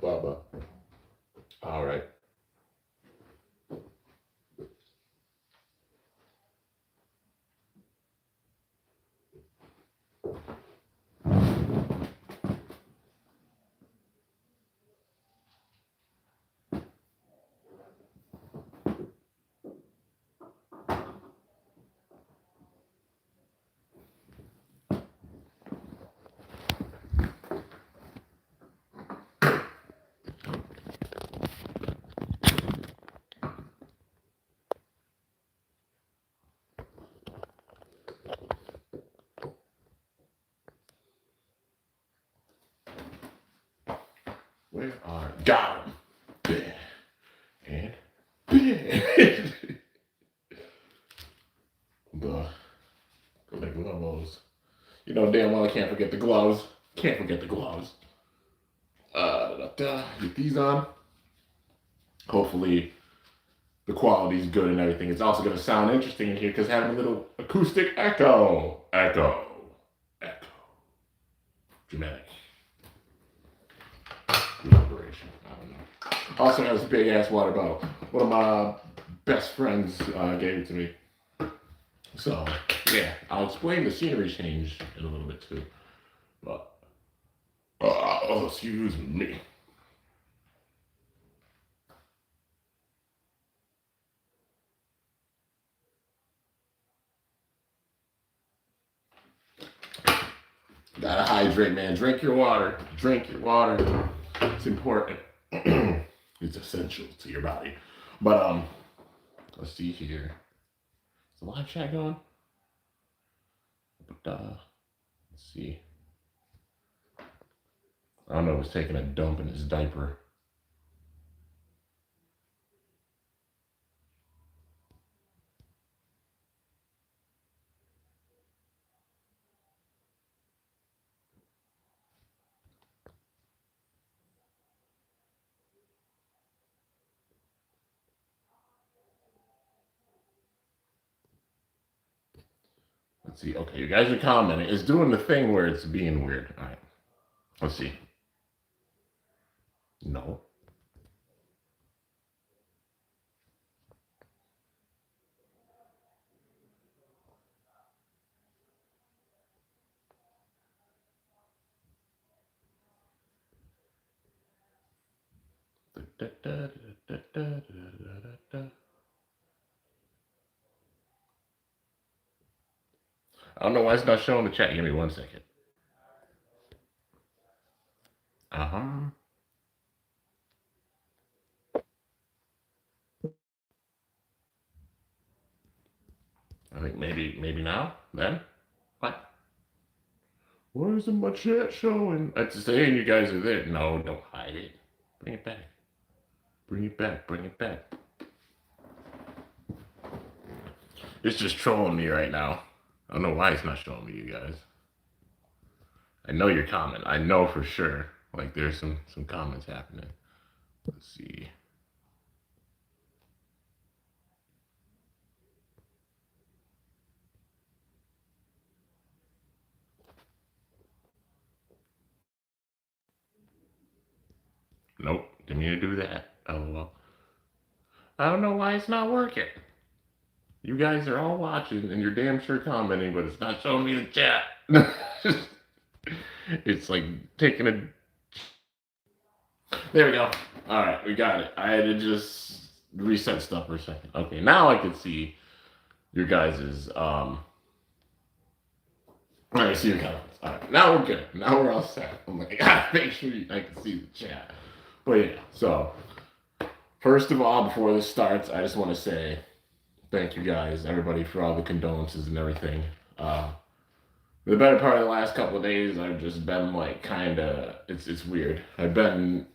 Baba. All right. Where are got him? Bam. And bam. the gloves. You know damn well I can't forget the gloves. Can't forget the gloves. Get these on. Hopefully the quality is good and everything. It's also going to sound interesting in here because having a little acoustic echo. Echo. Echo. Dramatic. Reverberation. I don't know. Also has a big ass water bottle. One of my best friends gave it to me. So, yeah, I'll explain the scenery change in a little bit too. But, oh, excuse me. Gotta hydrate, man. Drink your water. Drink your water. It's important. It's essential to your body. But let's see here. Is the live chat going? But let's see. I don't know. He's taking a dump in his diaper. Let's see. Okay, you guys are commenting. It's doing the thing where it's being weird. All right. Let's see. No. I don't know why it's not showing the chat. Give me 1 second. Uh-huh. I think maybe now? Then? What? Why isn't my chat showing? It's saying you guys are there. No, don't hide it. Bring it back. Bring it back. Bring it back. It's just trolling me right now. I don't know why it's not showing me you guys. I know your comment. I know for sure. Like there's some comments happening. Let's see. Nope, didn't mean to do that. Oh well. I don't know why it's not working. You guys are all watching and you're damn sure commenting, but it's not showing me the chat. It's like taking a. There we go. All right, we got it. I had to just reset stuff for a second. Okay, now I can see your guys's. All right, see your comments. All right, now we're good. Now we're all set. I'm like, I gotta make sure I can see the chat. But yeah, so first of all, before this starts, I just want to say thank you guys, everybody, for all the condolences and everything. The better part of the last couple of days, I've just been like kind of. It's weird. I've been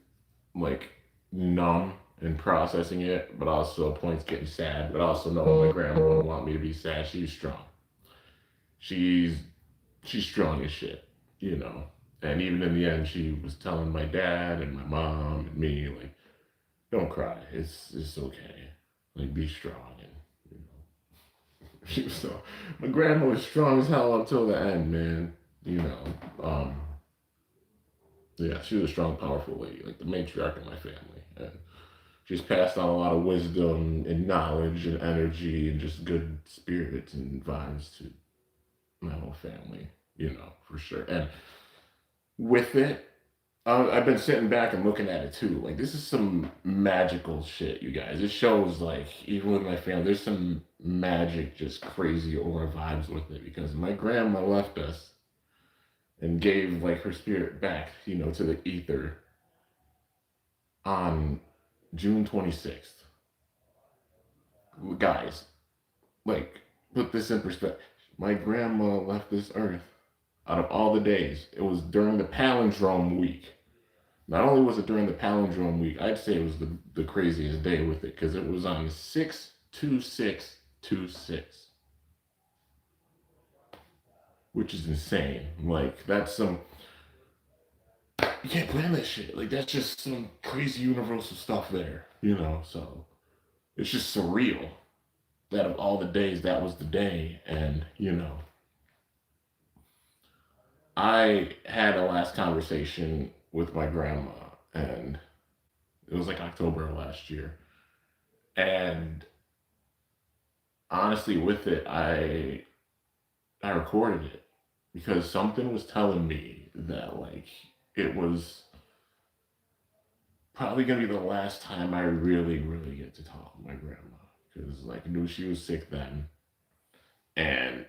like numb and processing it, but also points getting sad. But also knowing my grandma wouldn't want me to be sad. She's strong. She's strong as shit, you know. And even in the end, she was telling my dad and my mom and me like, "Don't cry. It's okay. Like be strong." And you know, she was so. My grandma was strong as hell until the end, man. You know. Yeah, she was a strong, powerful lady, like the matriarch of my family. And she's passed on a lot of wisdom and knowledge and energy and just good spirits and vibes to my whole family, for sure. And with it, I've been sitting back and looking at it too. Like, this is some magical shit, you guys. It shows, like, even with my family, there's some magic, just crazy aura vibes with it because my grandma left us and gave, like, her spirit back, to the ether on June 26th. Guys, like, put this in perspective. My grandma left this earth out of all the days. It was during the palindrome week. Not only was it during the palindrome week, I'd say it was the craziest day with it because it was on 6/26/26, which is insane. Like, that's some. You can't plan that shit. Like, that's just some crazy universal stuff there, So it's just surreal that of all the days, that was the day. And, I had a last conversation with my grandma, and it was like October of last year. And honestly, with it, I recorded it because something was telling me that, like, it was probably gonna be the last time I really, really get to talk with my grandma because, like, I knew she was sick then, and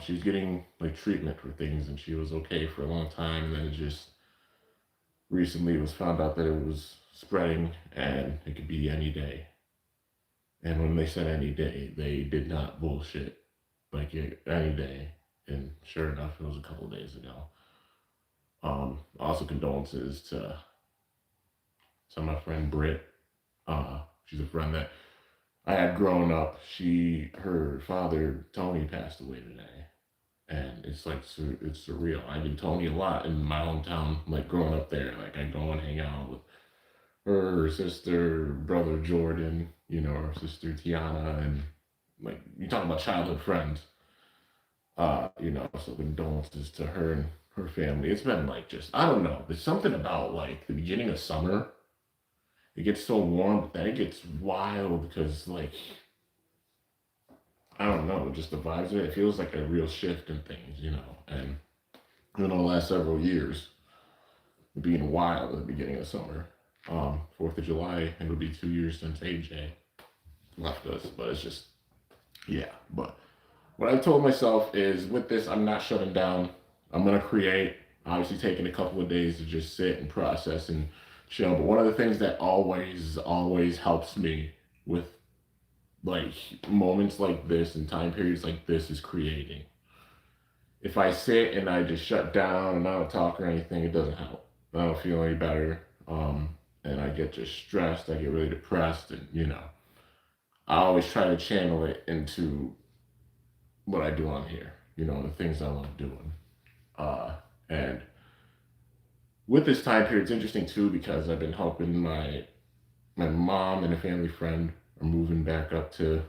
she was getting, like, treatment for things, and she was okay for a long time, and then it just recently it was found out that it was spreading, and it could be any day. And when they said any day, they did not bullshit. Like, any day. And sure enough, it was a couple of days ago. Also condolences to my friend Britt. She's a friend that I had growing up. Her father Tony passed away today, and it's like it's surreal. I knew Tony a lot in my hometown, like growing up there. Like, I go and hang out with her sister, brother Jordan, her sister Tiana, and, like, you talk about childhood friends. So condolences to her and her family. It's been, like, just, I don't know. There's something about, like, the beginning of summer. It gets so warm, but then it gets wild because, like, I don't know, just the vibes of it. It feels like a real shift in things, And, the last several years, being wild at the beginning of summer. 4th of July, it'll be 2 years since AJ left us, but it's just, yeah. But what I've told myself is, with this, I'm not shutting down. I'm going to create, obviously taking a couple of days to just sit and process and chill. But one of the things that always helps me with, like, moments like this and time periods like this is creating. If I sit and I just shut down and I don't talk or anything, it doesn't help. I don't feel any better. And I get just stressed. I get really depressed. And, I always try to channel it into what I do on here, the things I love doing. And with this time period, it's interesting too because I've been helping my mom and a family friend are moving back up to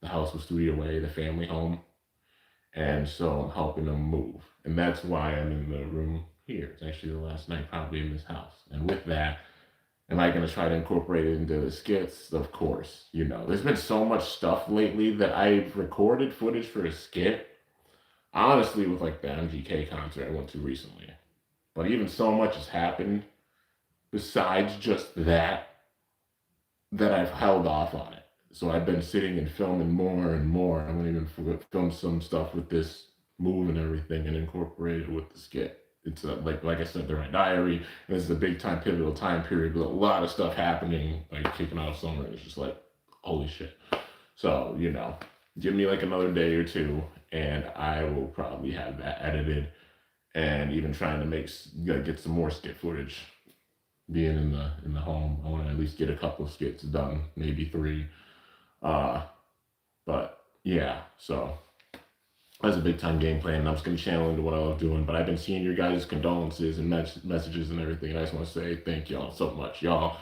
the house with Studio A, the family home. And so I'm helping them move. And that's why I'm in the room here. It's actually the last night probably in this house. And with that, am I going to try to incorporate it into the skits? Of course. There's been so much stuff lately that I've recorded footage for a skit. Honestly, with, like, the MGK concert I went to recently. But even so much has happened besides just that I've held off on it. So I've been sitting and filming more and more. I'm going to even film some stuff with this move and everything and incorporate it with the skit. It's like I said, they're my diary. And this is a big time, pivotal time period with a lot of stuff happening, like kicking off summer. And it's just like, holy shit. So, give me like another day or two, and I will probably have that edited and even trying to get some more skit footage. Being in the home, I want to at least get a couple of skits done, maybe 3. But yeah, so that's a big time game plan, and I'm just going to channel into what I love doing. But I've been seeing your guys' condolences and messages and everything, and I just want to say thank y'all so much. Y'all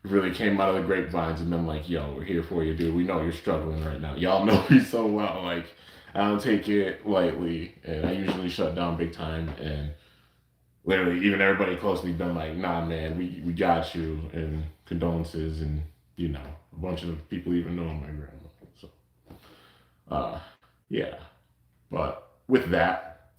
really came out of the grapevines and been like, yo, we're here for you, dude. We know you're struggling right now. Y'all know me so well. Like, I don't take it lightly, and I usually shut down big time. And literally, even everybody close to me been like, nah, man, we got you, and condolences, and a bunch of people even know my grandma. So, uh, yeah. But with that,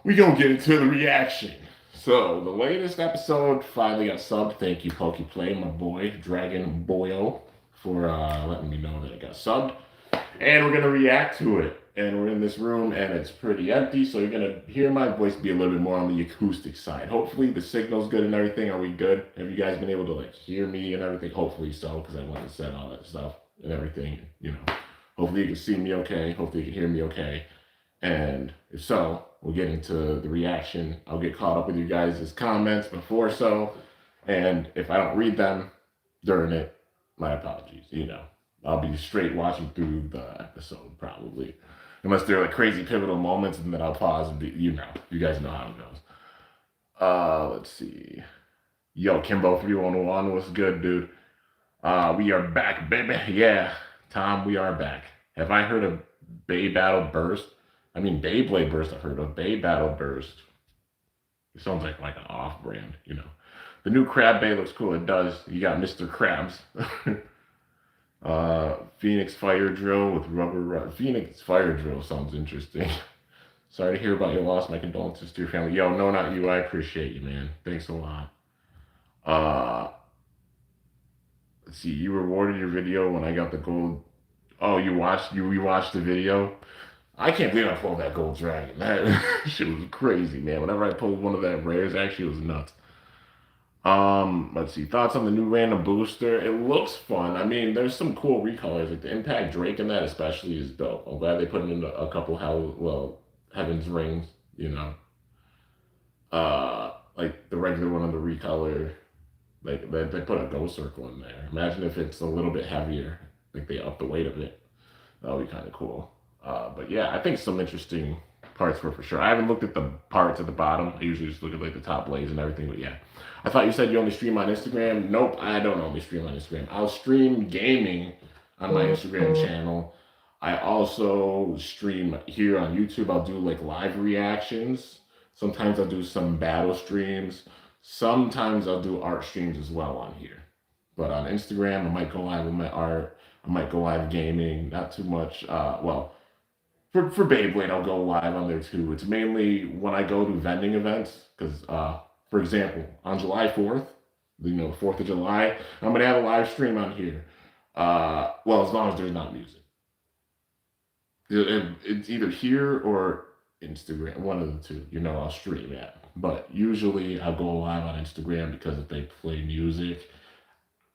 we gonna get into the reaction. So the latest episode finally got subbed. Thank you, PokePlay, my boy Dragon Boyo, for letting me know that it got subbed. And we're gonna react to it. And we're in this room, and it's pretty empty, so you're gonna hear my voice be a little bit more on the acoustic side. Hopefully, the signal's good and everything. Are we good? Have you guys been able to like hear me and everything? Hopefully so, because I went and said all that stuff and everything. Hopefully you can see me okay. Hopefully you can hear me okay. And if so, we'll get into the reaction. I'll get caught up with you guys' comments before so, and if I don't read them during it, my apologies. I'll be straight watching through the episode probably. Unless there are like crazy pivotal moments, and then I'll pause and be, you guys know how it goes. Let's see. Yo, Kimbo311, what's good, dude? We are back, baby. Yeah, Tom, we are back. Have I heard of Bay Battle Burst? I mean, Beyblade Burst I've heard of. Bay Battle Burst. It sounds like an off-brand, The new Crab Bay looks cool. It does. You got Mr. Krabs. Phoenix Fire Drill with rubber. Phoenix Fire Drill sounds interesting. Sorry to hear about your loss. My condolences to your family. Yo, no, not you. I appreciate you, man. Thanks a lot. Let's see. You rewarded your video when I got the gold. Oh, you rewatched the video? I can't believe I pulled that gold dragon. That shit was crazy, man. Whenever I pulled one of that rares, actually, it was nuts. Let's see. Thoughts on the new random booster? It looks fun. I mean, there's some cool recolors. Like the Impact Drake in that especially is dope. I'm glad they put in a couple Heaven's Rings, Like the regular one on the recolor. Like they put a Ghost Circle in there. Imagine if it's a little bit heavier. Like they up the weight of it. That would be kind of cool. But yeah, I think some interesting parts for sure. I haven't looked at the parts at the bottom. I usually just look at like the top blades and everything. But yeah, I thought you said you only stream on Instagram. Nope, I don't only stream on Instagram. I'll stream gaming on my Instagram channel. I also stream here on YouTube. I'll do like live reactions. Sometimes I'll do some battle streams. Sometimes I'll do art streams as well on here. But on Instagram, I might go live with my art. I might go live gaming. Not too much. For Beyblade, I'll go live on there too. It's mainly when I go to vending events, because, for example, on July 4th, 4th of July, I'm going to have a live stream on here. As long as there's not music. It's either here or Instagram, one of the two. I'll stream it. But usually I'll go live on Instagram because if they play music,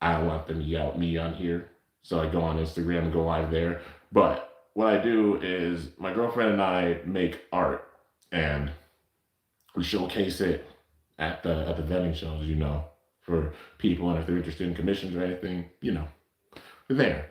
I don't want them to yell at me on here. So I go on Instagram and go live there. But what I do is my girlfriend and I make art and we showcase it at the vending shows, for people, and if they're interested in commissions or anything, they're there.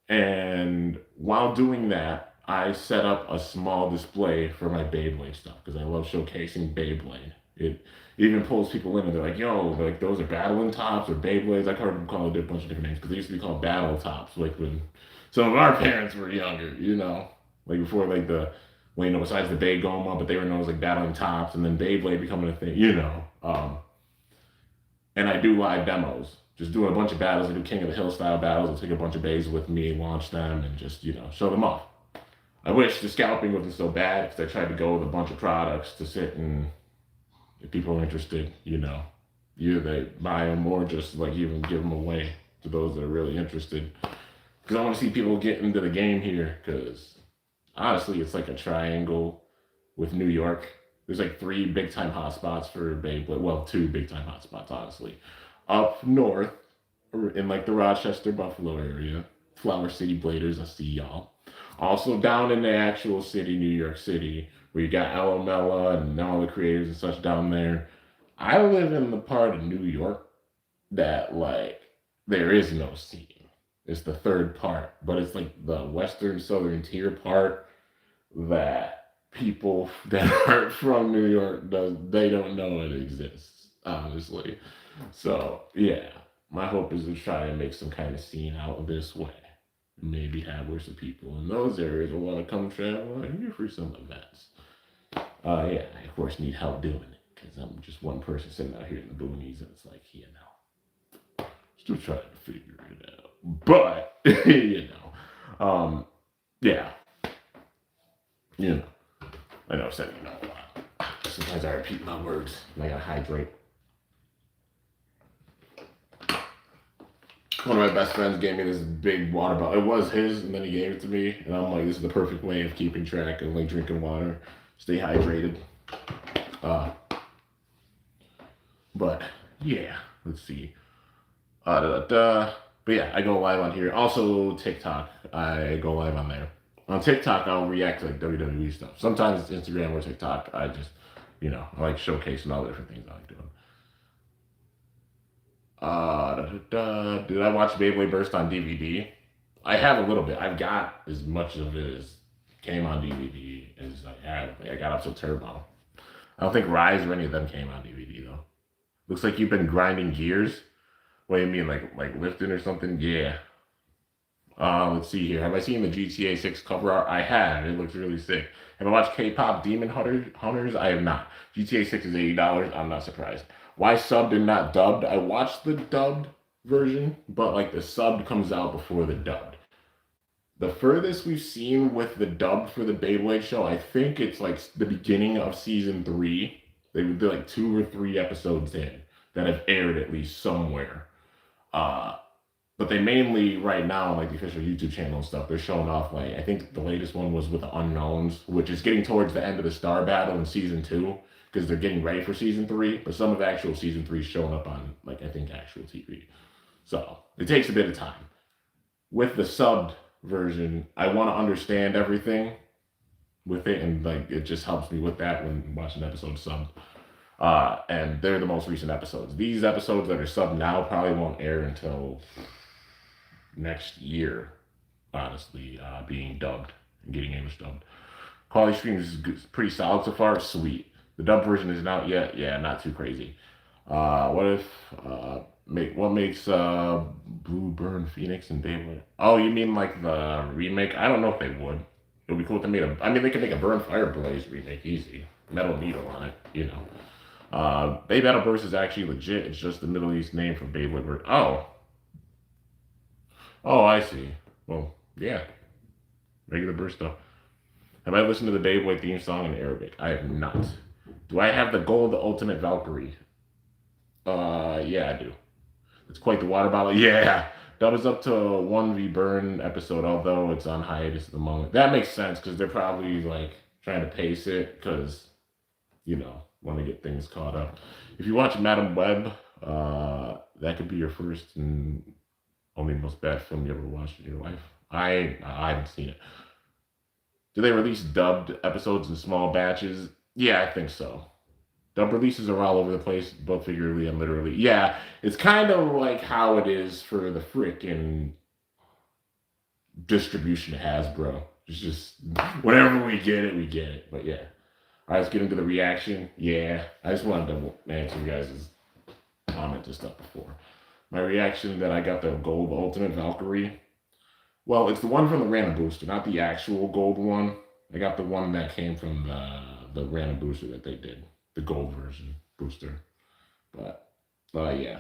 And while doing that, I set up a small display for my Beyblade stuff because I love showcasing Beyblade. It even pulls people in and they're like, yo, like those are battling tops or Beyblades. I've heard them call it a bunch of different names because they used to be called battle tops, like when some of our parents were younger, like before like besides the Baygoma, but they were known as like battling tops and then Beyblade becoming a thing, and I do live demos. Just doing a bunch of battles. I do King of the Hill style battles. I'll take a bunch of bays with me, launch them, and just, show them off. I wish the scalping wasn't so bad because I tried to go with a bunch of products to sit and if people are interested, either they buy them or just like even give them away to those that are really interested. Because I want to see people get into the game here because honestly, it's like a triangle with New York. There's like 3 big time hotspots for Beyblade. Well, 2 big time hotspots, honestly. Up north, in like the Rochester, Buffalo area, Flower City Bladers, I see y'all. Also down in the actual city, New York City, where you got Alamella and all the creators and such down there. I live in the part of New York that like there is no scene. It's the third part, but it's like the western southern tier part that people that aren't from New York they don't know it exists, honestly. So yeah, my hope is to try and make some kind of scene out of this way. Maybe have where some people in those areas will want to come travel out here for some events. Yeah, I of course need help doing it. because I'm just one person sitting out here in the boonies, and it's like, still trying to figure it out. But, yeah, I know I've said a lot. Sometimes I repeat my words, and I gotta hydrate. One of my best friends gave me this big water bottle. It was his, and then he gave it to me, and I'm like, this is the perfect way of keeping track of like drinking water, stay hydrated. But yeah, let's see. But yeah, I go live on here. Also TikTok, I go live on there. On TikTok, I'll react to like WWE stuff. Sometimes it's Instagram or TikTok. I just, I like showcasing all the different things I like doing. Did I watch Beyblade Burst on DVD? I have a little bit. I've got as much of it as came on DVD as I have. Like, I got up to Turbo. I don't think Rise or any of them came on DVD though. Looks like you've been grinding gears. What do you mean, like lifting or something? Yeah. Let's see here. Have I seen the GTA 6 cover art? I have. It looks really sick. Have I watched K-pop Demon Hunters? I have not. GTA 6 is $80. I'm not surprised. Why subbed and not dubbed? I watched the dubbed version, but like the subbed comes out before the dubbed. The furthest we've seen with the dubbed for the Beyblade show, I think it's like the beginning of season 3. They would do like 2 or 3 episodes in that have aired at least somewhere. But they mainly right now, like the official YouTube channel and stuff, they're showing off like, I think the latest one was with the Unknowns, which is getting towards the end of the Star Battle in season 2, because they're getting ready for season 3. But some of actual season 3 is showing up on like, I think actual TV. So it takes a bit of time. With the subbed version, I want to understand everything with it, and like it just helps me with that when watching episodes subbed. And they're the most recent episodes. These episodes that are subbed now probably won't air until next year, honestly, being dubbed and getting English dubbed. Quality stream is pretty solid so far. Sweet. The dubbed version isn't out yet. Yeah, not too crazy. What makes Blue Burn Phoenix and Beyblade? Oh, you mean like the remake? I don't know if they would. It would be cool if they made they could make a Burn Fire Blaze remake easy. Metal Needle on it, Bay Battle Burst is actually legit. It's just the Middle East name for Beyblade. Oh, I see. Well, yeah. Regular burst stuff. Have I listened to the Beyblade theme song in Arabic? I have not. Do I have the Gold Ultimate Valkyrie? Yeah, I do. It's quite the water bottle. Yeah. That was up to 1v Burn episode, although it's on hiatus at the moment. That makes sense, because they're probably, like, trying to pace it, because, want to get things caught up. If you watch Madam Web, that could be your first and only most bad film you ever watched in your life. I haven't seen it. Do they release dubbed episodes in small batches? Yeah, I think so. Dub releases are all over the place, both figuratively and literally. Yeah, it's kind of like how it is for the frickin' distribution of Hasbro. It's just, whenever we get it, we get it. But yeah. All right, let's get into the reaction. Yeah, I just wanted to answer you guys' comment to stuff before. My reaction that I got the Gold Ultimate Valkyrie. Well, it's the one from the random booster, not the actual gold one. I got the one that came from the random booster that they did. The gold version booster. But, yeah.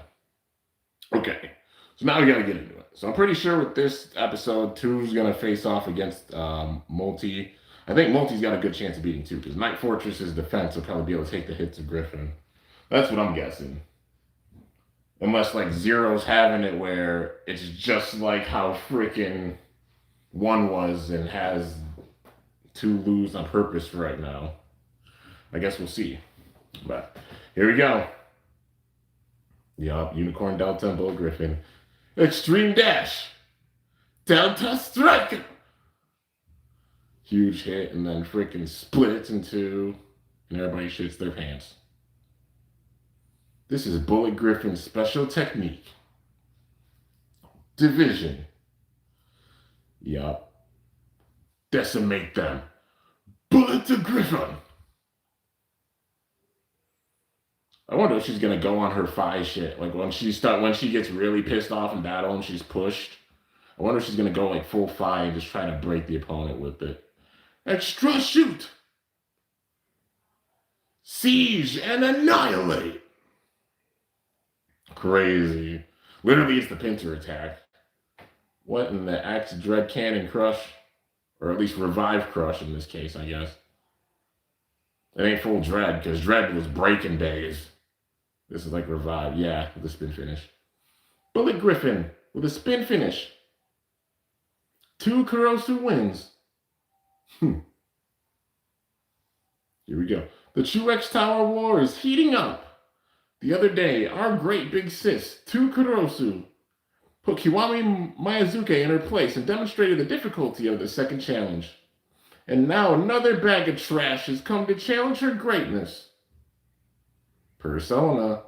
Okay, so now we gotta get into it. So I'm pretty sure with this episode, 2 is gonna face off against Multi. I think Multi's got a good chance of beating 2, because Night Fortress's defense will probably be able to take the hits of Griffin. That's what I'm guessing. Unless, like, Zero's having it where it's just like how freaking 1 was and has 2 lose on purpose right now. I guess we'll see. But here we go. Yup, Unicorn Delta and Bull Griffin. Extreme Dash! Delta Strike! Huge hit, and then freaking splits in 2, and everybody shits their pants. This is Bullet Griffin's special technique. Division. Yup. Decimate them. Bullet to Griffin. I wonder if she's gonna go on her Phi shit. Like when she gets really pissed off in battle and she's pushed. I wonder if she's gonna go like full Phi and just try to break the opponent with it. Extra shoot. Siege and annihilate. Crazy. Literally, it's the pincer attack. What in the Axe Dread Cannon Crush? Or at least Revive Crush in this case, I guess. It ain't full Dread, because Dread was breaking days. This is like Revive, yeah, with a spin finish. Bullet Griffin with a spin finish. 2 Kurosu wins. Here we go. The Truex Tower War is heating up. The other day, our great big sis, 2 Kurosu, put Kiwami Miyazuke in her place and demonstrated the difficulty of the second challenge. And now another bag of trash has come to challenge her greatness. Persona.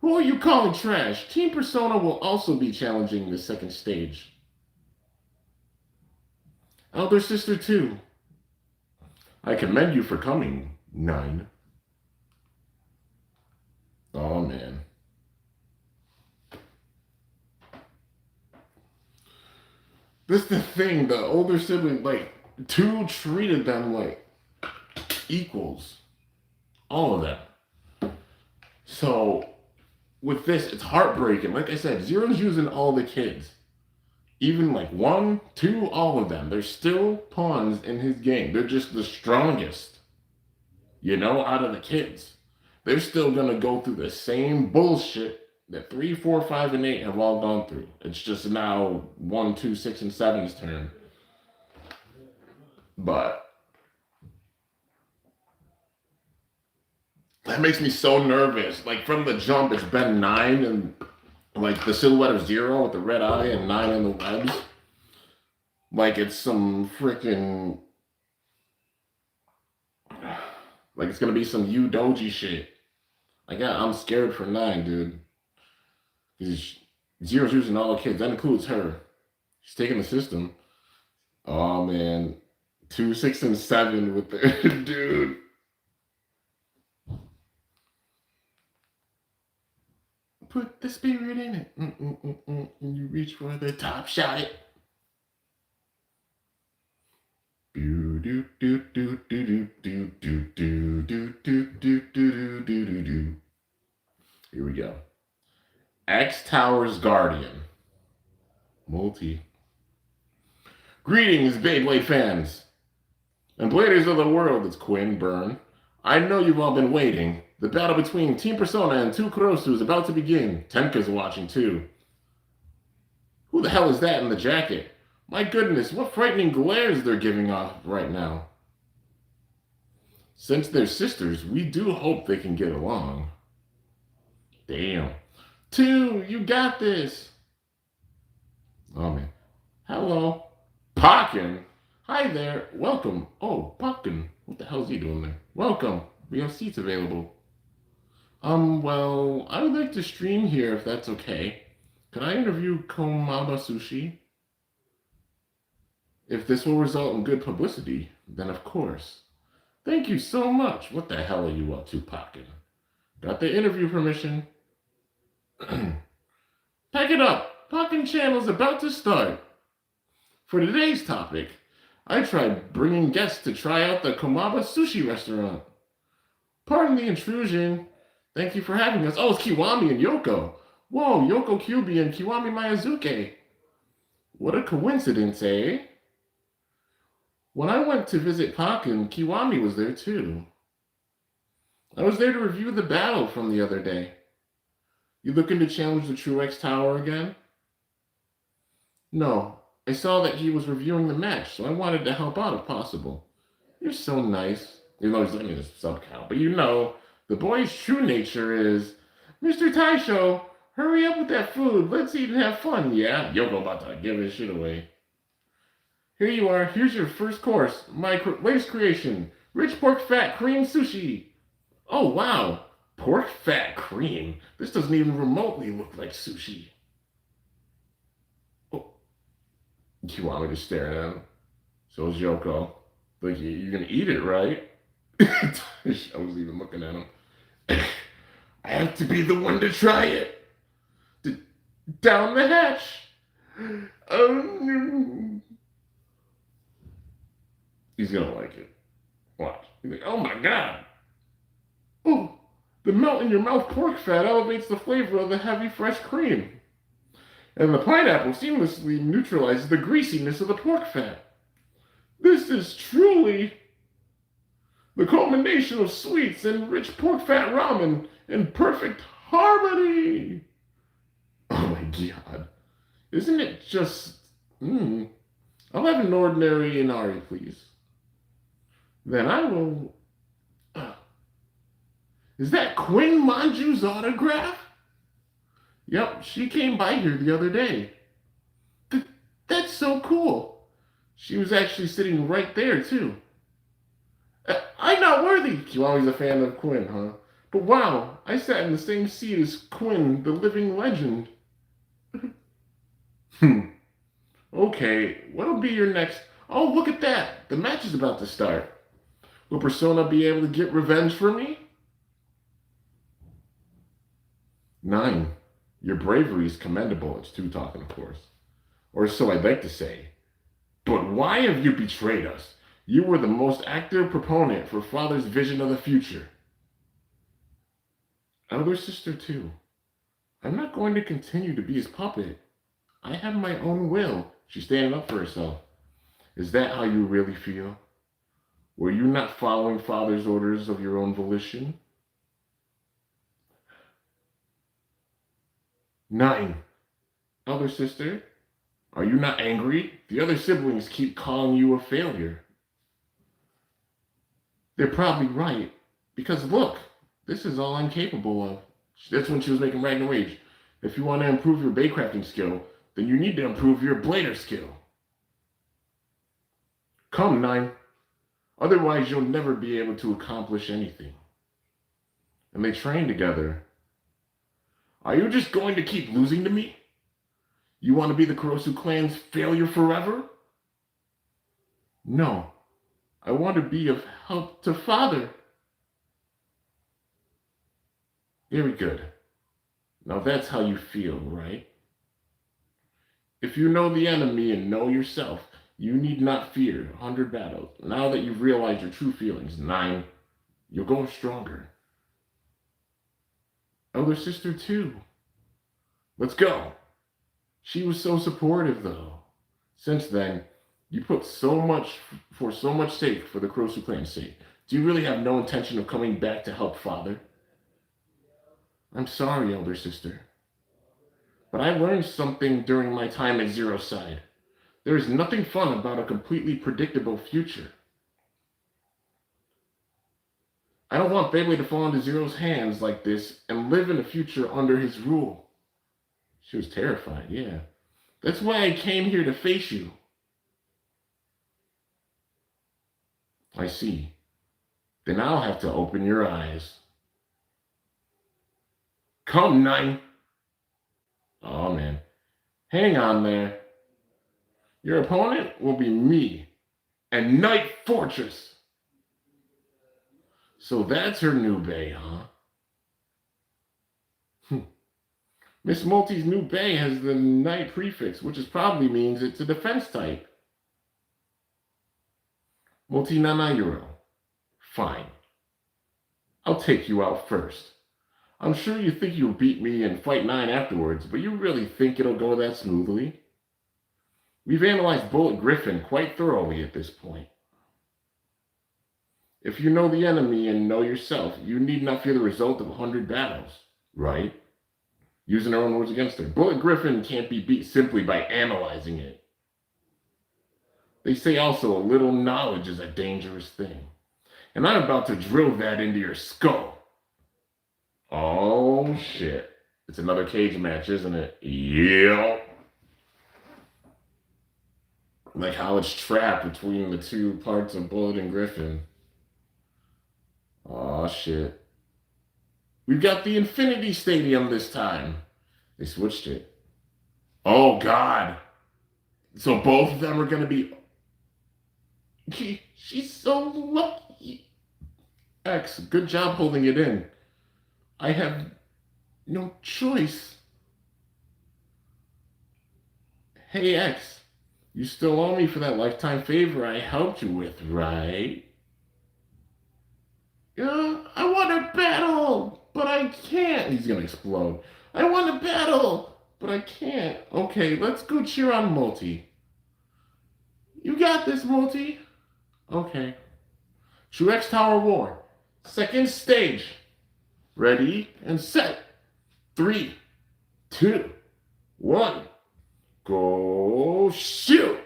Who are you calling trash? Team Persona will also be challenging the second stage. Elder Sister 2. I commend you for coming, 9. Oh, man. This is the thing, the older sibling, like, 2 treated them like equals. All of them. So, with this, it's heartbreaking. Like I said, Zero's using all the kids. Even like 1, 2, all of them. They're still pawns in his game. They're just the strongest, you know, out of the kids. They're still going to go through the same bullshit that 3, 4, 5, and 8 have all gone through. It's just now 1, 2, 6, and 7's turn. But that makes me so nervous. Like from the jump, it's been 9 and like the silhouette of Zero with the red eye and 9 in the webs. Like it's some freaking, like it's gonna be some Yu Doji shit. Like I'm scared for 9, dude. Because Zero's using all the kids. That includes her. She's taking the system. Oh man. 2, 6, and 7 with the dude. Put the spirit in it. And you reach for the top, shout it. Here we go. X Towers Guardian. Multi. Greetings, Beyblade fans. And Bladers of the world, it's Quinn Byrne. I know you've all been waiting. The battle between Team Persona and 2 Kurosu is about to begin. Tenka's watching too. Who the hell is that in the jacket? My goodness, what frightening glares they're giving off right now. Since they're sisters, we do hope they can get along. Damn. 2, you got this. Oh man. Hello. Pokken. Hi there. Welcome. Oh, Pokken. What the hell's he doing there? Welcome. We have seats available. Well, I would like to stream here if that's okay. Can I interview Komaba Sushi? If this will result in good publicity, then of course. Thank you so much. What the hell are you up to, Pokken? Got the interview permission? Pack it up. Pokken Channel's about to start. For today's topic, I tried bringing guests to try out the Komaba Sushi restaurant. Pardon the intrusion. Thank you for having us. Oh, it's Kiwami and Yoko. Whoa, Yoko Kyubi and Kiwami Miyazuke. What a coincidence, eh? When I went to visit Pokken, Kiwami was there too. I was there to review the battle from the other day. You looking to challenge the Truex Tower again? No, I saw that he was reviewing the match, so I wanted to help out if possible. You're so nice. Even though he's looking at his sub count. But you know, the boy's true nature is, Mr. Taisho, hurry up with that food. Let's eat and have fun, yeah? Yoko about to give his shit away. Here you are. Here's your first course. My latest creation. Rich pork fat cream sushi. Oh, wow. Pork fat cream? This doesn't even remotely look like sushi. Oh. Kiwami just staring at him. So is Yoko. Like, you're gonna eat it, right? I was even looking at him. I have to be the one to try it. Down the hatch. He's gonna like it. Watch. He's like, oh my god. The melt-in-your-mouth pork fat elevates the flavor of the heavy, fresh cream. And the pineapple seamlessly neutralizes the greasiness of the pork fat. This is truly the culmination of sweets and rich pork fat ramen in perfect harmony. Oh my god. Isn't it just... I'll have an ordinary Inari, please. Then I will... Is that Queen Manju's autograph? Yep, she came by here the other day. That's so cool. She was actually sitting right there, too. I'm not worthy. You're always a fan of Quinn, huh? But wow, I sat in the same seat as Quinn, the living legend. Okay, what'll be your next... Oh, look at that. The match is about to start. Will Persona be able to get revenge for me? 9. Your bravery is commendable. It's 2 talking, of course. Or so I'd like to say. But why have you betrayed us? You were the most active proponent for Father's vision of the future. Elder sister, too. I'm not going to continue to be his puppet. I have my own will. She's standing up for herself. Is that how you really feel? Were you not following Father's orders of your own volition? 9. Elder sister, are you not angry? The other siblings keep calling you a failure. They're probably right. Because look, this is all I'm capable of. That's when she was making Ragnar Rage. If you want to improve your baycrafting skill, then you need to improve your blader skill. Come, 9. Otherwise, you'll never be able to accomplish anything. And they train together. Are you just going to keep losing to me? You want to be the Kurosu clan's failure forever? No. I want to be of help to Father. Very good. Now that's how you feel, right? If you know the enemy and know yourself, you need not fear 100 battles. Now that you've realized your true feelings, 9, you'll go stronger. Elder sister, too. Let's go. She was so supportive, though. Since then, you put so much sake for the Kurosu clan's sake. Do you really have no intention of coming back to help Father? I'm sorry, elder sister. But I learned something during my time at Zero's side. There is nothing fun about a completely predictable future. I don't want Beyblade to fall into Zero's hands like this and live in a future under his rule. She was terrified, yeah. That's why I came here to face you. I see. Then I'll have to open your eyes. Come, 9. Oh, man. Hang on there. Your opponent will be me and Night Fortress. So that's her new bay, huh? Miss Multi's new bay has the Night prefix, which probably means it's a defense type. Multi Nanayuro. Fine. I'll take you out first. I'm sure you think you'll beat me and fight 9 afterwards, but you really think it'll go that smoothly? We've analyzed Bullet Griffin quite thoroughly at this point. If you know the enemy and know yourself, you need not fear the result of 100 battles, right? Using her own words against her. Bullet Griffin can't be beat simply by analyzing it. They say also a little knowledge is a dangerous thing. And I'm about to drill that into your skull. Oh, shit. It's another cage match, isn't it? Yeah. Like how it's trapped between the two parts of Bullet and Griffin. Oh, shit. We've got the Infinity Stadium this time. They switched it. Oh, God. So both of them are going to be... She's so lucky. X, good job holding it in. I have no choice. Hey, X, you still owe me for that lifetime favor I helped you with, right? I want to battle, But I can't. He's gonna explode. I want to battle, but I can't. Okay, let's go cheer on Multi. You got this, Multi. Okay. True X Tower War. Second stage. Ready and set. 3, 2, 1. Go shoot!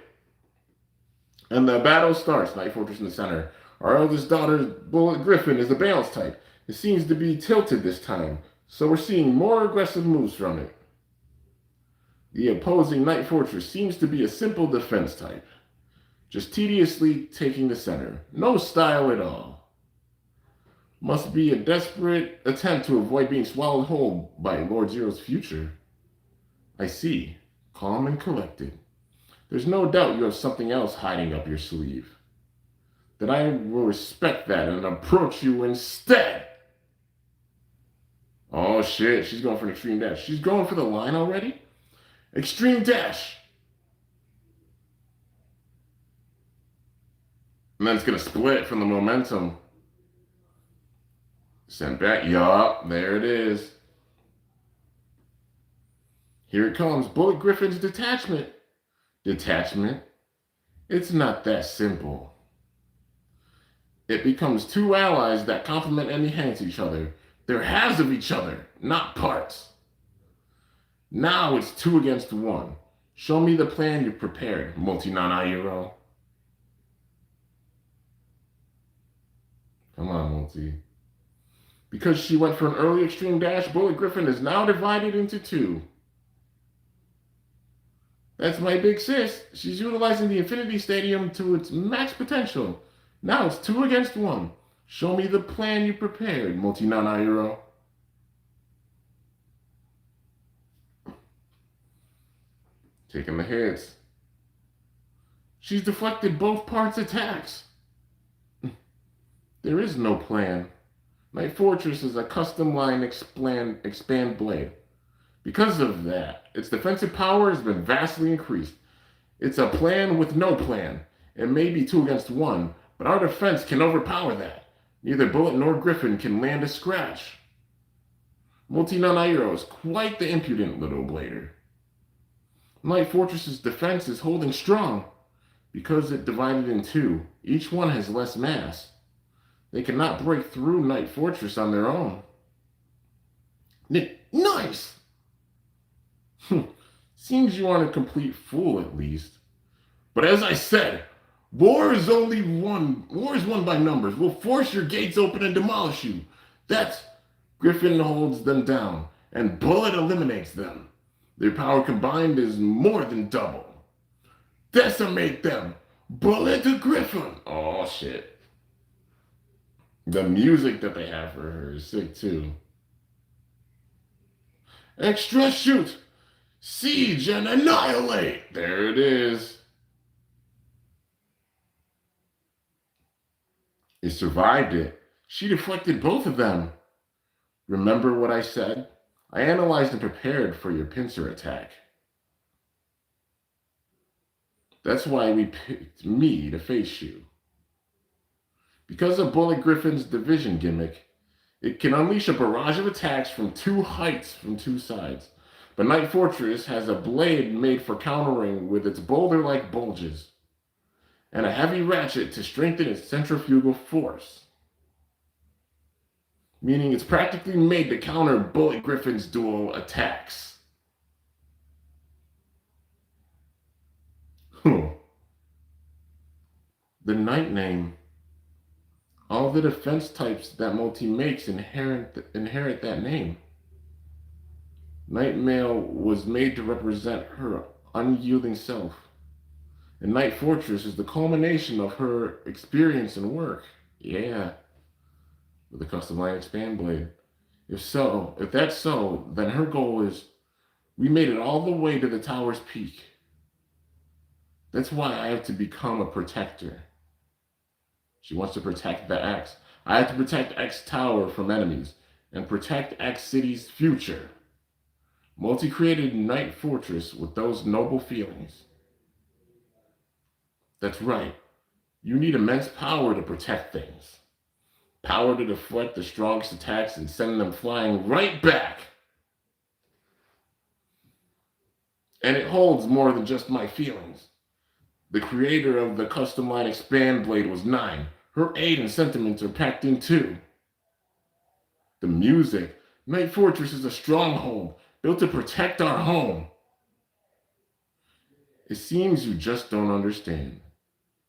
And the battle starts. Night Fortress in the center. Our eldest daughter's Bullet Griffin is the balance type. It seems to be tilted this time, so we're seeing more aggressive moves from it. The opposing Night Fortress seems to be a simple defense type, just tediously taking the center. No style at all. Must be a desperate attempt to avoid being swallowed whole by Lord Zero's future. I see. Calm and collected. There's no doubt you have something else hiding up your sleeve. Then I will respect that and approach you instead. Oh shit, she's going for an extreme dash. She's going for the line already? Extreme dash. And then it's going to split from the momentum. Sent back. Yup, there it is. Here it comes. Bullet Griffin's detachment. Detachment? It's not that simple. It becomes two allies that complement and enhance each other. They're halves of each other, not parts. Now it's 2 against 1. Show me the plan you've prepared, Multi-Non-Airo. Come on, Multi. Because she went for an early extreme dash, Bullet Griffin is now divided into 2. That's my big sis. She's utilizing the Infinity Stadium to its max potential. Now it's 2 against 1. Show me the plan you prepared, Multi-Non-Airo. Taking the hits. She's deflected both parts' attacks. There is no plan. Night Fortress is a custom line expand blade. Because of that, its defensive power has been vastly increased. It's a plan with no plan. It may be 2 against 1, but our defense can overpower that. Neither Bullet nor Griffin can land a scratch. Multi-Non-Airo is quite the impudent little blader. Night Fortress's defense is holding strong. Because it divided in 2, each one has less mass. They cannot break through Night Fortress on their own. Nice! Seems you aren't a complete fool, at least. But as I said, war is won by numbers. We'll force your gates open and demolish you. That's Griffin holds them down, and Bullet eliminates them. Their power combined is more than double. Decimate them. Bullet to Griffin. Oh, shit. The music that they have for her is sick, too. Extra shoot. Siege and annihilate. There it is. It survived it. She deflected both of them. Remember what I said? I analyzed and prepared for your pincer attack. That's why we picked me to face you. Because of Bullet Griffin's division gimmick, it can unleash a barrage of attacks from 2 heights from 2 sides. But Night Fortress has a blade made for countering with its boulder-like bulges, and a heavy ratchet to strengthen its centrifugal force. Meaning it's practically made to counter Bullet Griffin's dual attacks. The Night name. All the defense types that Multi makes inherit that name. Nightmare was made to represent her unyielding self. And Night Fortress is the culmination of her experience and work. Yeah. With a custom line expand blade. If that's so, then her goal is, we made it all the way to the tower's peak. That's why I have to become a protector. She wants to protect the X. I have to protect X Tower from enemies and protect X City's future. Multi created Night Fortress with those noble feelings. That's right. You need immense power to protect things. power to deflect the strongest attacks and send them flying right back. And it holds more than just my feelings. The creator of the custom line Expand Blade was 9. Her aid and sentiments are packed in too. The music. Night Fortress is a stronghold built to protect our home. It seems you just don't understand.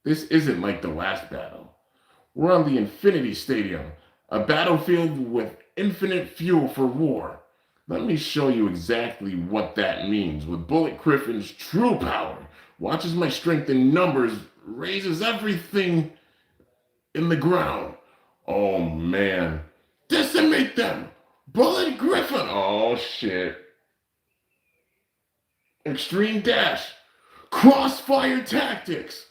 This isn't like the last battle. We're on the Infinity Stadium, a battlefield with infinite fuel for war. Let me show you exactly what that means with Bullet Griffin's true power. Watch as my strength in numbers raises everything in the ground. Oh man. Decimate them! Bullet Griffin! Oh shit. Extreme Dash. Crossfire Tactics.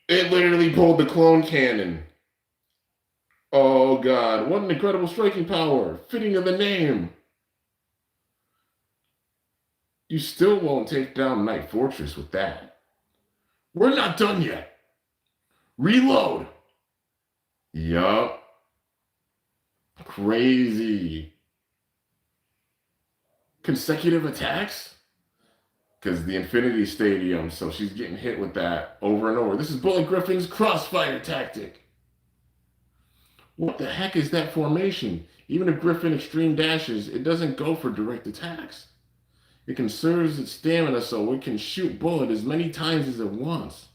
It literally pulled the clone cannon. Oh god, what an incredible striking power. Fitting of the name. You still won't take down Night Fortress with that. We're not done yet. Reload. Yup. Crazy. Consecutive attacks? Because the Infinity Stadium, so she's getting hit with that over and over. This is Bullet Griffin's crossfire tactic. What the heck is that formation? Even if Griffin extreme dashes, it doesn't go for direct attacks. It conserves its stamina so it can shoot bullet as many times as it wants.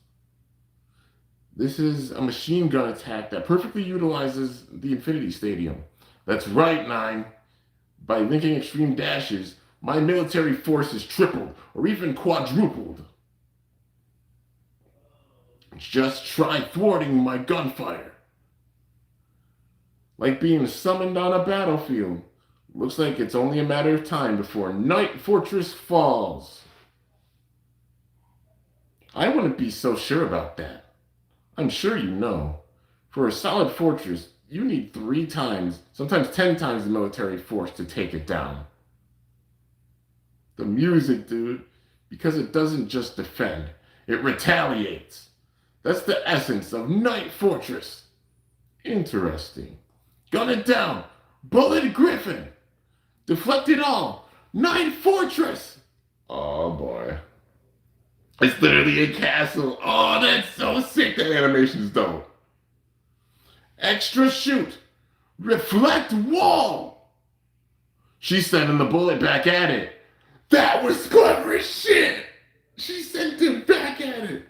This is a machine gun attack that perfectly utilizes the Infinity Stadium. That's right, 9. By linking extreme dashes, my military force is tripled or even quadrupled. Just try thwarting my gunfire. Like being summoned on a battlefield. Looks like it's only a matter of time before Night Fortress falls. I wouldn't be so sure about that. I'm sure you know. For a solid fortress, you need 3 times, sometimes 10 times the military force to take it down. The music, dude, because it doesn't just defend, it retaliates. That's the essence of Night Fortress. Interesting. Gun it down. Bullet Griffin. Deflect it all. Night Fortress. Oh boy. It's literally a castle. Oh, that's so sick. That animation's dope. Extra shoot. Reflect wall. She's sending the bullet back at it. That was clever as shit. She sent it back at it.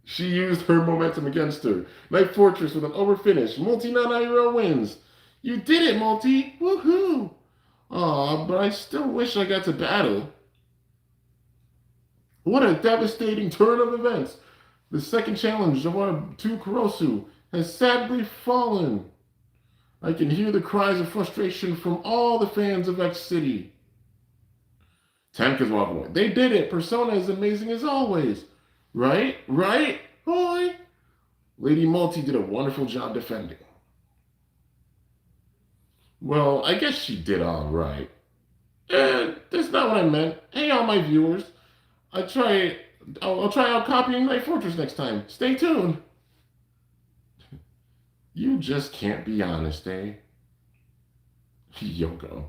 She used her momentum against her. Night Fortress with an overfinish. Multi non-IRL wins. You did it, Multi. Woohoo. Aw, but I still wish I got to battle. What a devastating turn of events. The second challenge of our 2 Kurosu has sadly fallen. I can hear the cries of frustration from all the fans of X City. Tenka's walking away. They did it. Persona is amazing as always. Right? Right? Boy. Lady Multi did a wonderful job defending. Well, I guess she did all right. That's not what I meant. Hey, all my viewers. I'll try out copying Night Fortress next time. Stay tuned. You just can't be honest, eh? Yoko.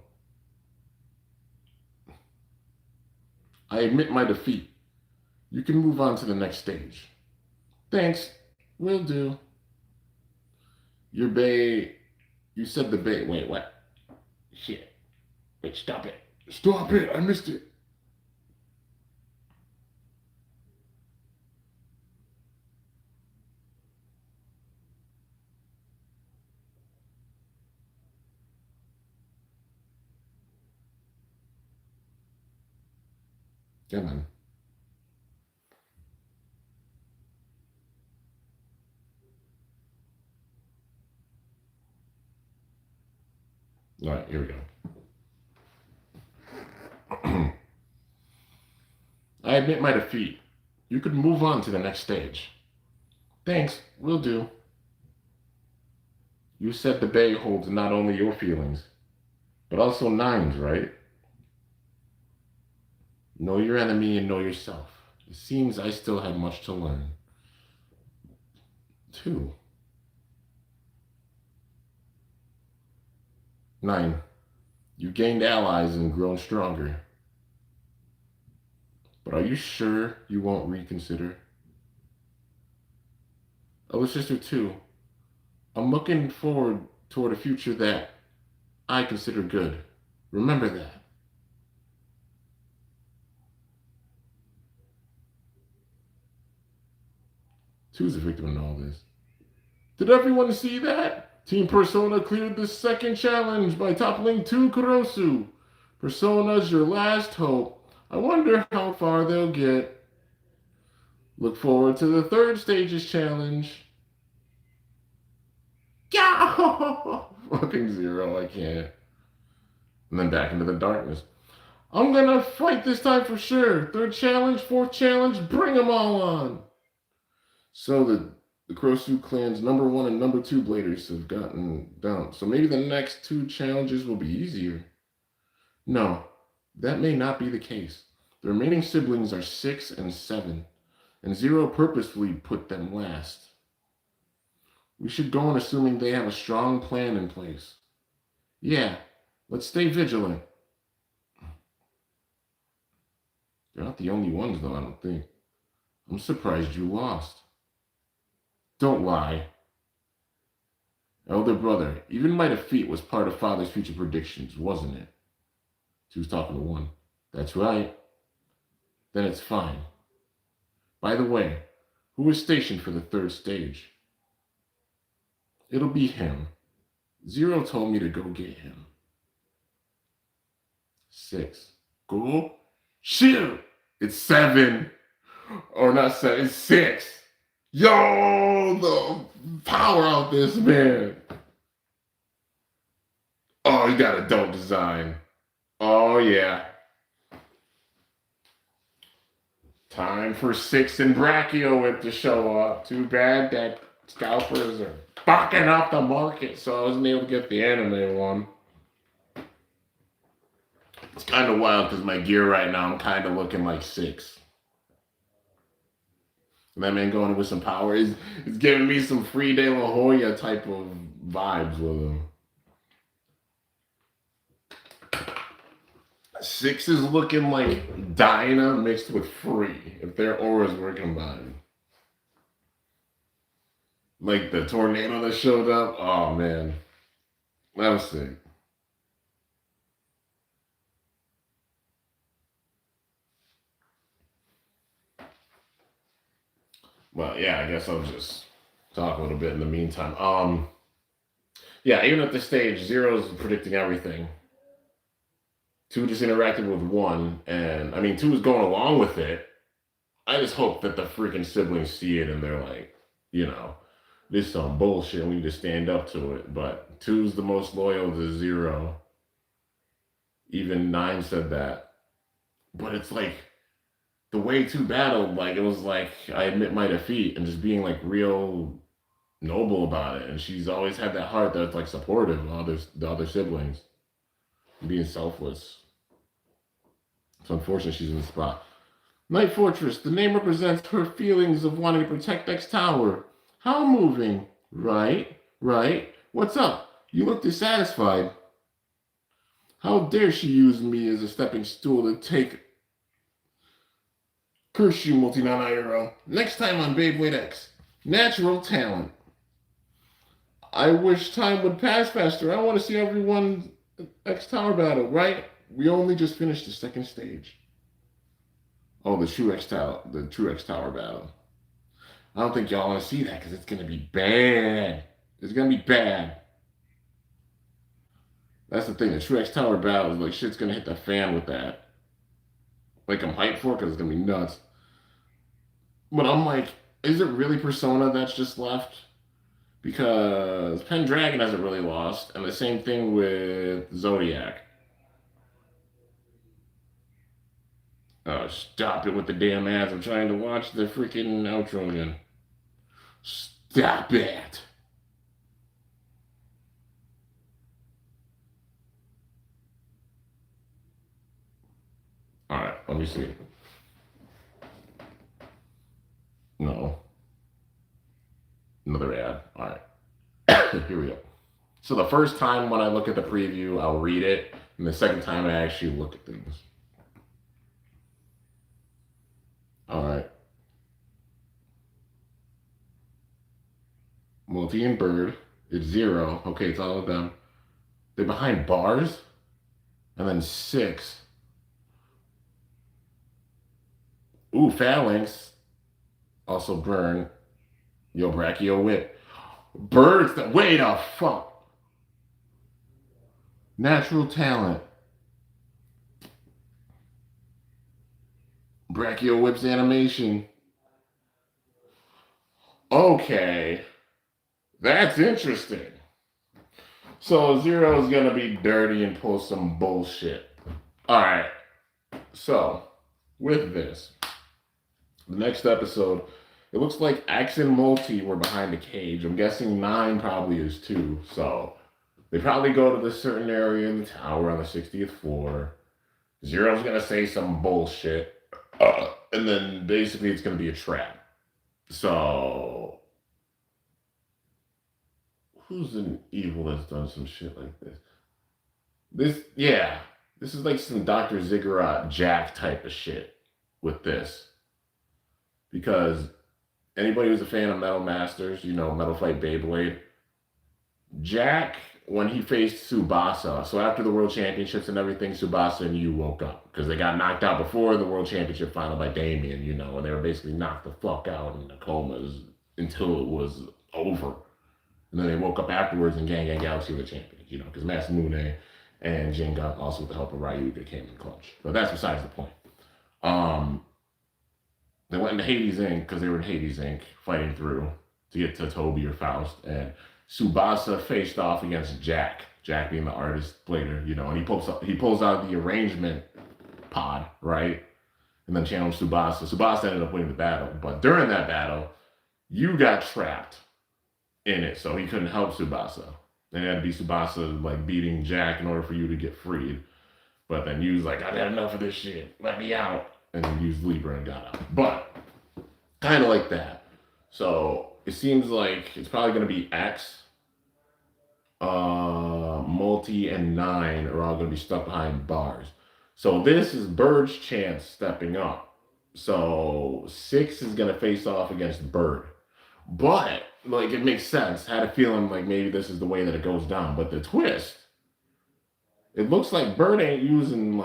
I admit my defeat. You can move on to the next stage. Thanks. Will do. You said the bay. Wait, what? Shit. Wait, stop it. Stop it. I missed it. Come on. All right, here we go. I admit my defeat. You could move on to the next stage. Thanks, will do. You said the bay holds not only your feelings, but also Nine's, right? Know your enemy and know yourself. It seems I still have much to learn. 2. 9. You gained allies and grown stronger. But are you sure you won't reconsider? Oh, Sister 2. I'm looking forward toward a future that I consider good. Remember that. Two's a victim in all this. Did everyone see that? Team Persona cleared the second challenge by toppling 2 Kurosu. Persona's your last hope. I wonder how far they'll get. Look forward to the third stage's challenge. Yeah! Fucking Zero, I can't. And then back into the darkness. I'm gonna fight this time for sure. Third challenge, fourth challenge, bring them all on. So the Kurosu clan's number 1 and number 2 bladers have gotten down. So maybe the next 2 challenges will be easier. No, that may not be the case. The remaining siblings are 6 and 7, and Zero purposefully put them last. We should go on assuming they have a strong plan in place. Yeah, let's stay vigilant. They're not the only ones, though, I don't think. I'm surprised you lost. Don't lie. Elder brother, even my defeat was part of Father's future predictions, wasn't it? She was talking to 1. That's right. Then it's fine. By the way, who is stationed for the third stage? It'll be him. Zero told me to go get him. 6. Go? Shoot! It's 7. Or not 7, it's 6. Yo, the power out this man. Oh, he got a dope design. Oh, yeah. Time for 6 and Brachio to show up. Too bad that scalpers are fucking up the market, so I wasn't able to get the anime one. It's kind of wild because my gear right now, I'm kind of looking like 6. And that man going with some power is giving me some Free De La Hoya type of vibes with him. 6 is looking like Dinah mixed with Free, if their auras were combined. Like the tornado that showed up. Oh, man. That was sick. Well, yeah, I guess I'll just talk a little bit in the meantime. Yeah, even at this stage, Zero's predicting everything. 2 just interacted with 1, and I mean, 2 is going along with it. I just hope that the freaking siblings see it and they're like, this is some bullshit. We need to stand up to it. But 2's the most loyal to 0. Even 9 said that. But it's like, the way 2 battled, like, it was like, I admit my defeat, and just being, like, real noble about it. And she's always had that heart that's, like, supportive of the other siblings. Being selfless. It's unfortunate she's in the spot. Night Fortress, the name represents her feelings of wanting to protect X Tower. How moving. Right. What's up? You look dissatisfied. How dare she use me as a stepping stool to take... Curse you, Multi-Non-Iero. Next time on Beyblade X. Natural talent. I wish time would pass faster. I want to see everyone X Tower battle, right? We only just finished the second stage. Oh, the true X Tower battle. I don't think y'all want to see that because it's going to be bad. It's going to be bad. That's the thing. The true X Tower battle is like shit's going to hit the fan with that. Like, I'm hyped for it because it's going to be nuts. But I'm like, is it really Persona that's just left? Because Pendragon hasn't really lost. And the same thing with Zodiac. Oh, stop it with the damn ads. I'm trying to watch the freaking outro again. Stop it. All right, let me see. here we go. So the first time when I look at the preview, I'll read it. And the second time I actually look at things. All right. Multi and Bird. It's 0. Okay, it's all of them. They're behind bars. And then 6. Ooh, Phalanx. Also Burn. Yo, Brachio Whip. Birds that. Wait a fuck. Natural Talent. Brachio Whip's animation. Okay. That's interesting. So 0 is gonna be dirty and pull some bullshit. Alright. So, with this, the next episode, it looks like X and Multi were behind the cage. I'm guessing 9 probably is too. So, they probably go to this certain area in the tower on the 60th floor. 0's gonna say some bullshit. And then basically it's gonna be a trap. So, who's an evil that's done some shit like this? This is like some Dr. Ziggurat Jack type of shit with this. Because anybody who's a fan of Metal Masters, Metal Fight Beyblade, Jack, when he faced Tsubasa, so after the World Championships and everything, Tsubasa and Yu woke up. Because they got knocked out before the World Championship final by Damien, and they were basically knocked the fuck out in the comas until it was over. And then they woke up afterwards and Gang Galaxy were the champions, because Masamune and Jenga, also with the help of Ryuga, came in clutch. But that's besides the point. They went into Hades Inc. because they were in Hades Inc. fighting through to get to Toby or Faust. And Tsubasa faced off against Jack. Jack being the artist blader, and he pulls out the arrangement pod, right? And then challenged Tsubasa. Tsubasa ended up winning the battle. But during that battle, you got trapped in it, so he couldn't help Tsubasa. And it had to be Tsubasa like beating Jack in order for you to get freed. But then you was like, I've had enough of this shit. Let me out. And then used Libra and got out. But kind of like that. So it seems like it's probably going to be X, Multi, and 9 are all going to be stuck behind bars. So this is Bird's chance stepping up. So 6 is going to face off against Bird. But, it makes sense. I had a feeling maybe this is the way that it goes down. But the twist, it looks like Bird ain't using,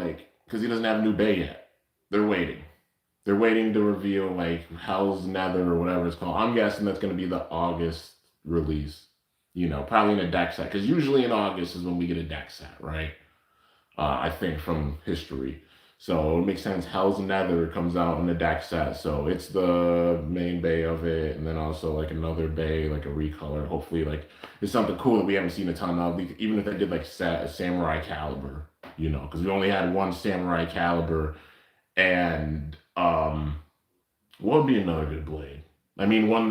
because he doesn't have a new bay yet. They're waiting. They're waiting to reveal, Hell's Nether or whatever it's called. I'm guessing that's going to be the August release. Probably in a deck set. Because usually in August is when we get a deck set, right? I think from history. So it makes sense. Hell's Nether comes out in the deck set. So it's the main bay of it. And then also another bay, a recolor. Hopefully it's something cool that we haven't seen a ton of. Even if they did Samurai Caliber, because we only had one Samurai Caliber. And what would be another good blade? I mean, one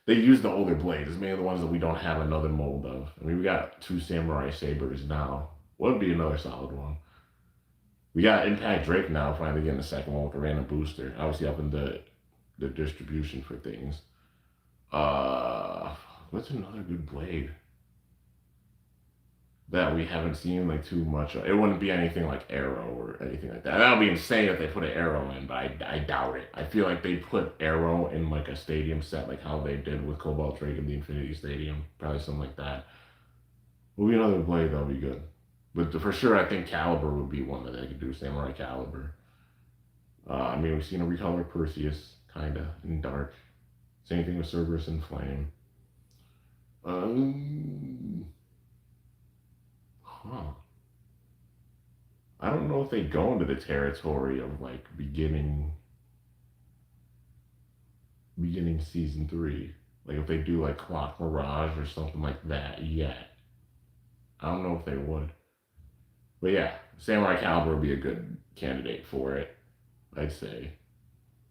they use the older blades. It's mainly the ones that we don't have another mold of. I mean, we got 2 Samurai Sabers now. What would be another solid one? We got Impact Drake now, finally getting the second one with a random booster. Obviously up in the distribution for things. What's another good blade that we haven't seen too much of? It wouldn't be anything like Arrow or anything like that. That would be insane if they put an Arrow in, but I doubt it. I feel like they put Arrow in a stadium set, how they did with Cobalt Drake in the Infinity Stadium. Probably something like that. Would be another blade that would be good. But for sure, I think Caliber would be one that they could do, Samurai Caliber. We've seen a recolor Perseus, kinda, in dark. Same thing with Cerberus and Flame. I don't know if they go into the territory of beginning season 3. If they do Clock Mirage or something like that yet. I don't know if they would. But yeah, Samurai Caliber would be a good candidate for it, I'd say.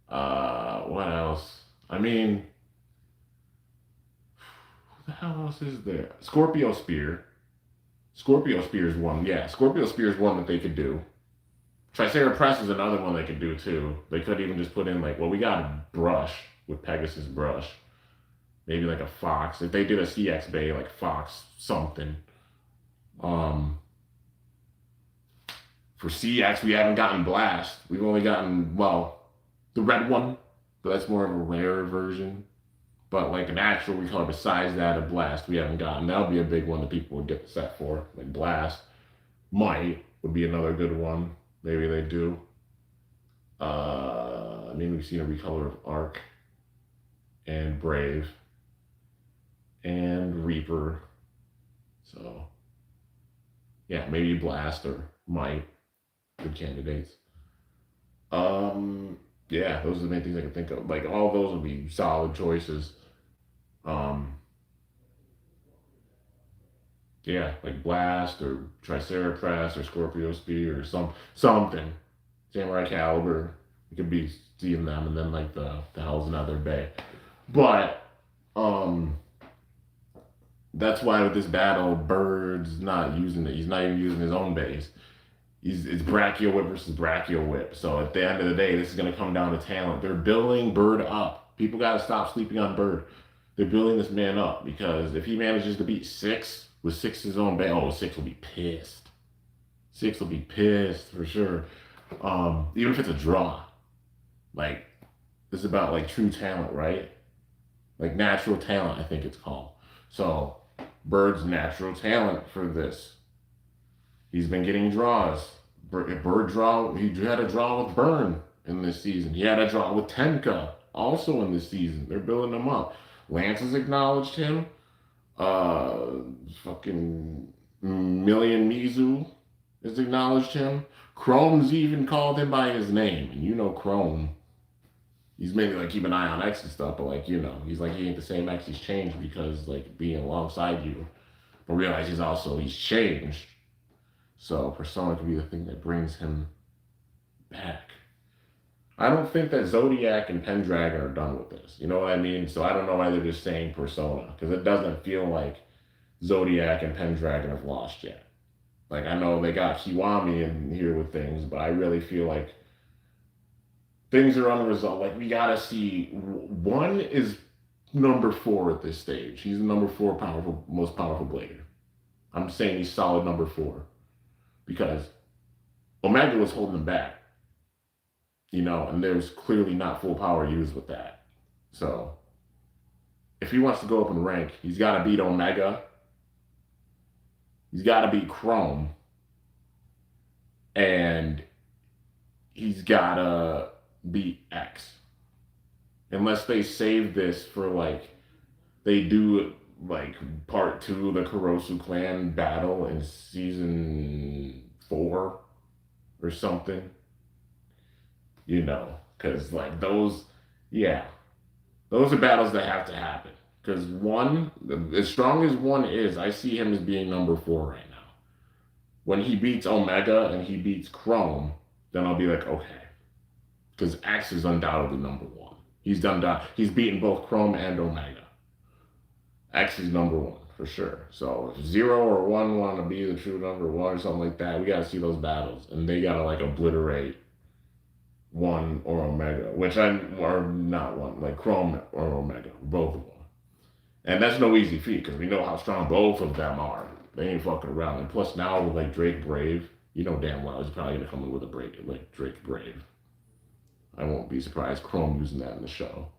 What else? Who the hell else is there? Scorpio Spear. Scorpio Spear is one. Yeah, Scorpio Spear is one that they could do. Tricera Press is another one they could do too. They could even just put in we got a brush with Pegasus Brush. maybe like a Fox. If they did a CX Bay, like Fox something. For CX, we haven't gotten Blast. We've only gotten, well, the red one, but that's more of a rare version. But like an actual recolor besides that, a Blast, we haven't gotten. That would be a big one that people would get the set for. Like Blast. Might would be another good one. Maybe they do. Maybe we've seen a recolor of Arc and Brave and Reaper. So yeah, maybe Blast or Might. Good candidates. Yeah, those are the main things I can think of. Like all those would be solid choices. Um, yeah, like Blast or Triceratops or Scorpio Spear or something. Samurai Caliber. You could be seeing them, and then like the Hell's Another Bay. But that's why with this battle, Bird's not using it. He's not even using his own base. It's Brachial Whip versus Brachial Whip. So at the end of the day, this is going to come down to talent. They're building Bird up. People got to stop sleeping on Bird. They're building this man up because if he manages to beat Six with Six's own base, oh, Six will be pissed. Six will be pissed for sure. Even if it's a draw. Like, this is about like true talent, right? Like natural talent, I think it's called. So Bird's natural talent for this. He's been getting draws. Bird draw. He had a draw with Burn in this season. He had a draw with Tenka also in this season. They're building him up. Lance has acknowledged him. Fucking Million Mizu has acknowledged him. Chrome's even called him by his name, and you know Chrome. He's maybe like keep an eye on X and stuff, but like you know, he's like he ain't the same X. He's changed because like being alongside you, but realize he's changed. So Persona could be the thing that brings him back. I don't think that Zodiac and Pendragon are done with this. You know what I mean? So I don't know why they're just saying Persona because it doesn't feel like Zodiac and Pendragon have lost yet. Like I know they got Kiwami in here with things, but I really feel like things are unresolved. Like we gotta see. One is number 4 at this stage. He's the number 4 most powerful blader. I'm saying he's solid number 4. Because Omega was holding him back, you know, and there's clearly not full power used with that. So if he wants to go up in rank, he's got to beat Omega. He's got to beat Chrome. And he's got to beat X. Unless they save this for like, they do like part 2 of the Kurosu clan battle in season 4 or something, you know, because like those are battles that have to happen because one, as strong as one is, I see him as being number 4 right now. When he beats Omega and he beats Chrome, then I'll be like, okay, because X is undoubtedly number 1. He's beaten both Chrome and Omega. X is number 1 for sure. So if 0 or 1 want to be the true number 1 or something like that, we gotta see those battles, and they gotta like obliterate 1 or Omega, or not 1, like Chrome or Omega, both of them. And that's no easy feat because we know how strong both of them are. They ain't fucking around. And plus now with like Drake Brave, you know damn well he's probably gonna come in with a break like Drake Brave. I won't be surprised Chrome using that in the show,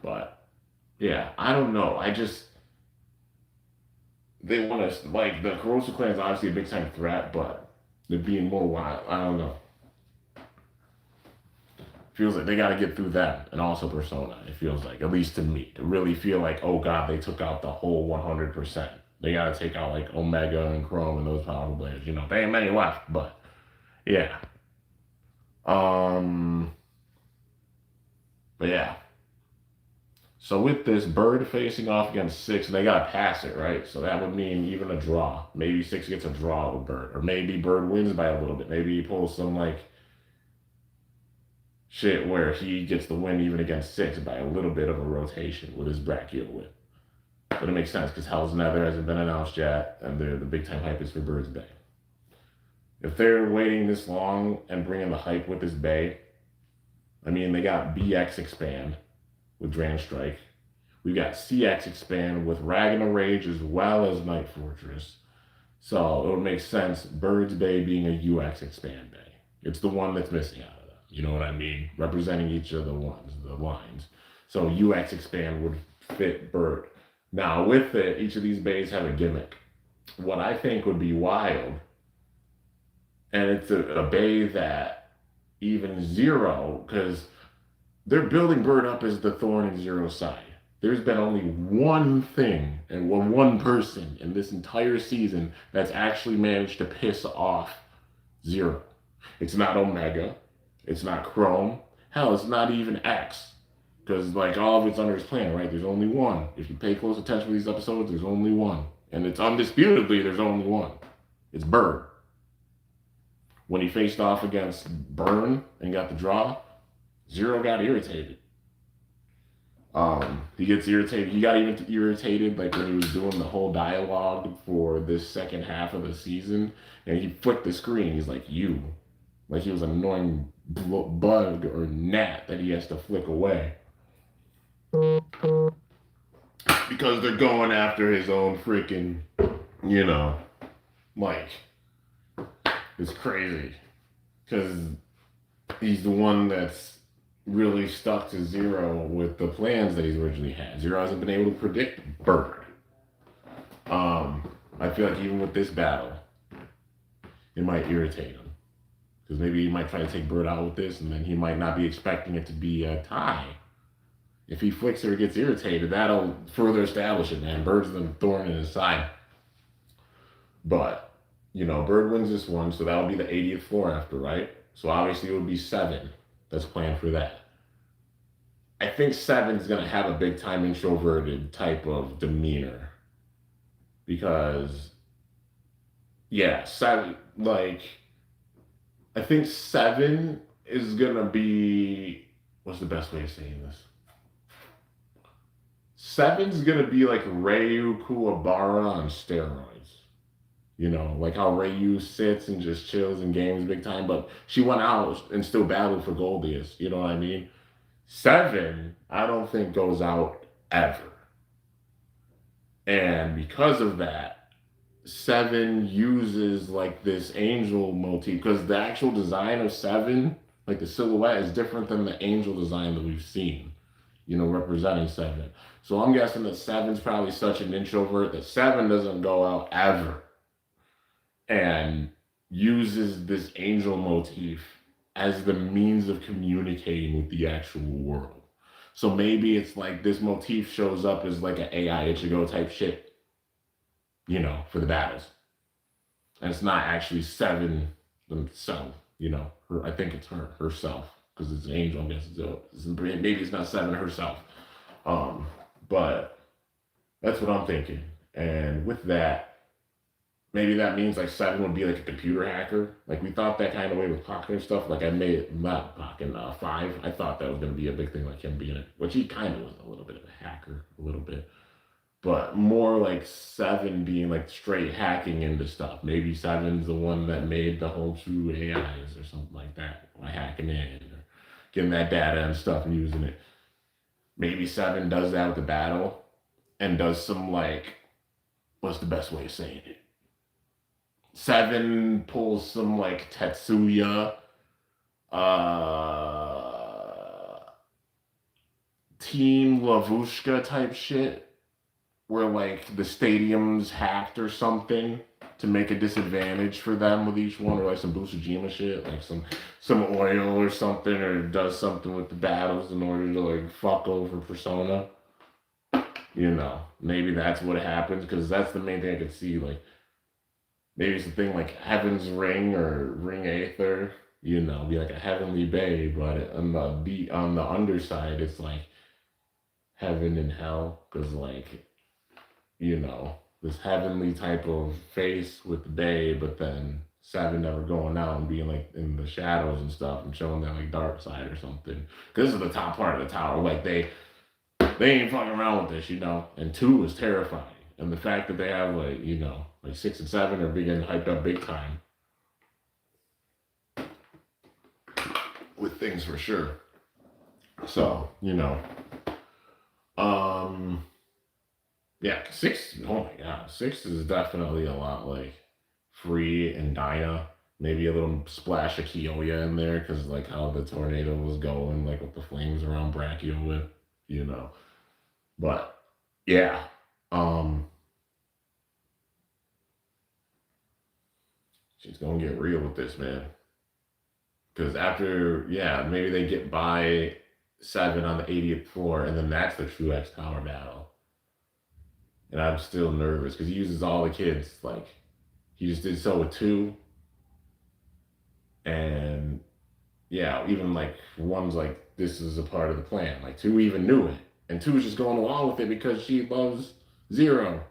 but yeah, I don't know. They want to, like, the Kurosu clan is obviously a big time threat, but they're being more wild. I don't know. Feels like they got to get through that and also Persona. It feels like, at least to me, to really feel like, oh god, they took out the whole 100%. They got to take out like Omega and Chrome and those powerful players. You know, there ain't many left, but yeah. But yeah. So with this, Bird facing off against Six, and they gotta pass it, right? So that would mean even a draw. Maybe Six gets a draw with Bird, or maybe Bird wins by a little bit. Maybe he pulls some like shit where he gets the win even against Six by a little bit of a rotation with his Brachial Whip. But it makes sense because Hell's Nether hasn't been announced yet, and the big time hype is for Bird's Bay. If they're waiting this long and bringing the hype with this Bay, I mean, they got BX Expand with Dragon Strike. We got CX expand with Ragnar Rage as well as Night Fortress. So it would make sense Bird's Bay being a UX expand bay. It's the one that's missing out of them. You know what I mean? Representing each of the lines. So UX expand would fit Bird. Now with it, each of these bays have a gimmick. What I think would be wild, and it's a bay that even Zero, because they're building Bird up as the thorn in Zero's side. There's been only one thing and one person in this entire season that's actually managed to piss off Zero. It's not Omega. It's not Chrome. Hell, it's not even X. Because, like, all of it's under his plan, right? There's only one. If you pay close attention to these episodes, there's only one. And it's undisputably, there's only one. It's Bird. When he faced off against Burn and got the draw, Zero got irritated. He gets irritated. He got even irritated like when he was doing the whole dialogue for this second half of the season, and he flicked the screen. He's like, "You," like he was an annoying bug or gnat that he has to flick away because they're going after his own freaking, you know, like it's crazy because he's the one that's really stuck to Zero with the plans that he's originally had. Zero hasn't been able to predict Bird. I feel like even with this battle, it might irritate him. Because maybe he might try to take Bird out with this, and then he might not be expecting it to be a tie. If he flicks or gets irritated, that'll further establish it, man. Bird's the thorn in his side. But, you know, Bird wins this one, so that'll be the 80th floor after, right? So obviously it would be 7. That's planned for that. I think 7's going to have a big time introverted type of demeanor. Because, yeah, 7, like, I think 7 is going to be, what's the best way of saying this? 7's going to be like Ryu Kuwabara on steroids. You know, like how Ryu sits and just chills in games big time, but she went out and still battled for Goldius. You know what I mean? 7, I don't think goes out ever. And because of that, 7 uses like this angel motif, because the actual design of 7, like the silhouette, is different than the angel design that we've seen, you know, representing 7. So I'm guessing that 7's probably such an introvert that 7 doesn't go out ever. And uses this angel motif as the means of communicating with the actual world. So maybe it's like this motif shows up as like an AI Ichigo type shit, you know, for the battles. And it's not actually 7 themselves, you know. I think it's herself, because it's an angel, I guess. Maybe it's not 7 herself. But that's what I'm thinking. And with that, maybe that means like 7 would be like a computer hacker. Like we thought that kind of way with Pokken and stuff. Like I made not Pokken 5. I thought that was going to be a big thing, like him being it, which he kind of was a little bit of a hacker, a little bit. But more like 7 being like straight hacking into stuff. Maybe 7's the one that made the whole true AIs or something like that, by hacking in or getting that data and stuff and using it. Maybe 7 does that with the battle and does some like, what's the best way of saying it? 7 pulls some like Tetsuya, Team Lavushka type shit, where like the stadium's hacked or something to make a disadvantage for them with each one, or like some Busujima shit, like some oil or something, or does something with the battles in order to like fuck over Persona. You know, maybe that's what happens, because that's the main thing I could see. Like, maybe it's a thing like Heaven's Ring or Ring Aether, you know, be like a heavenly bay, but on the underside, it's like heaven and hell, because like, you know, this heavenly type of face with the bay, but then 7 never going out and being like in the shadows and stuff and showing that like dark side or something. Because this is the top part of the tower. Like they ain't fucking around with this, you know. And 2 is terrifying. And the fact that they have like, you know, like 6 and 7 are getting hyped up big time with things for sure. So, you know, Um, yeah, six. Oh my god, six is definitely a lot like Free and Dinah. Maybe a little splash of Kyoya in there because like how the tornado was going, like with the flames around Brachio with, you know. But yeah, um, she's gonna get real with this man. Because after, yeah, maybe they get by seven on the 80th floor, and then that's the true X Tower battle. And I'm still nervous because he uses all the kids. Like, he just did so with two. And yeah, even like one's like, this is a part of the plan. Like, two even knew it. And two is just going along with it because she loves Zero.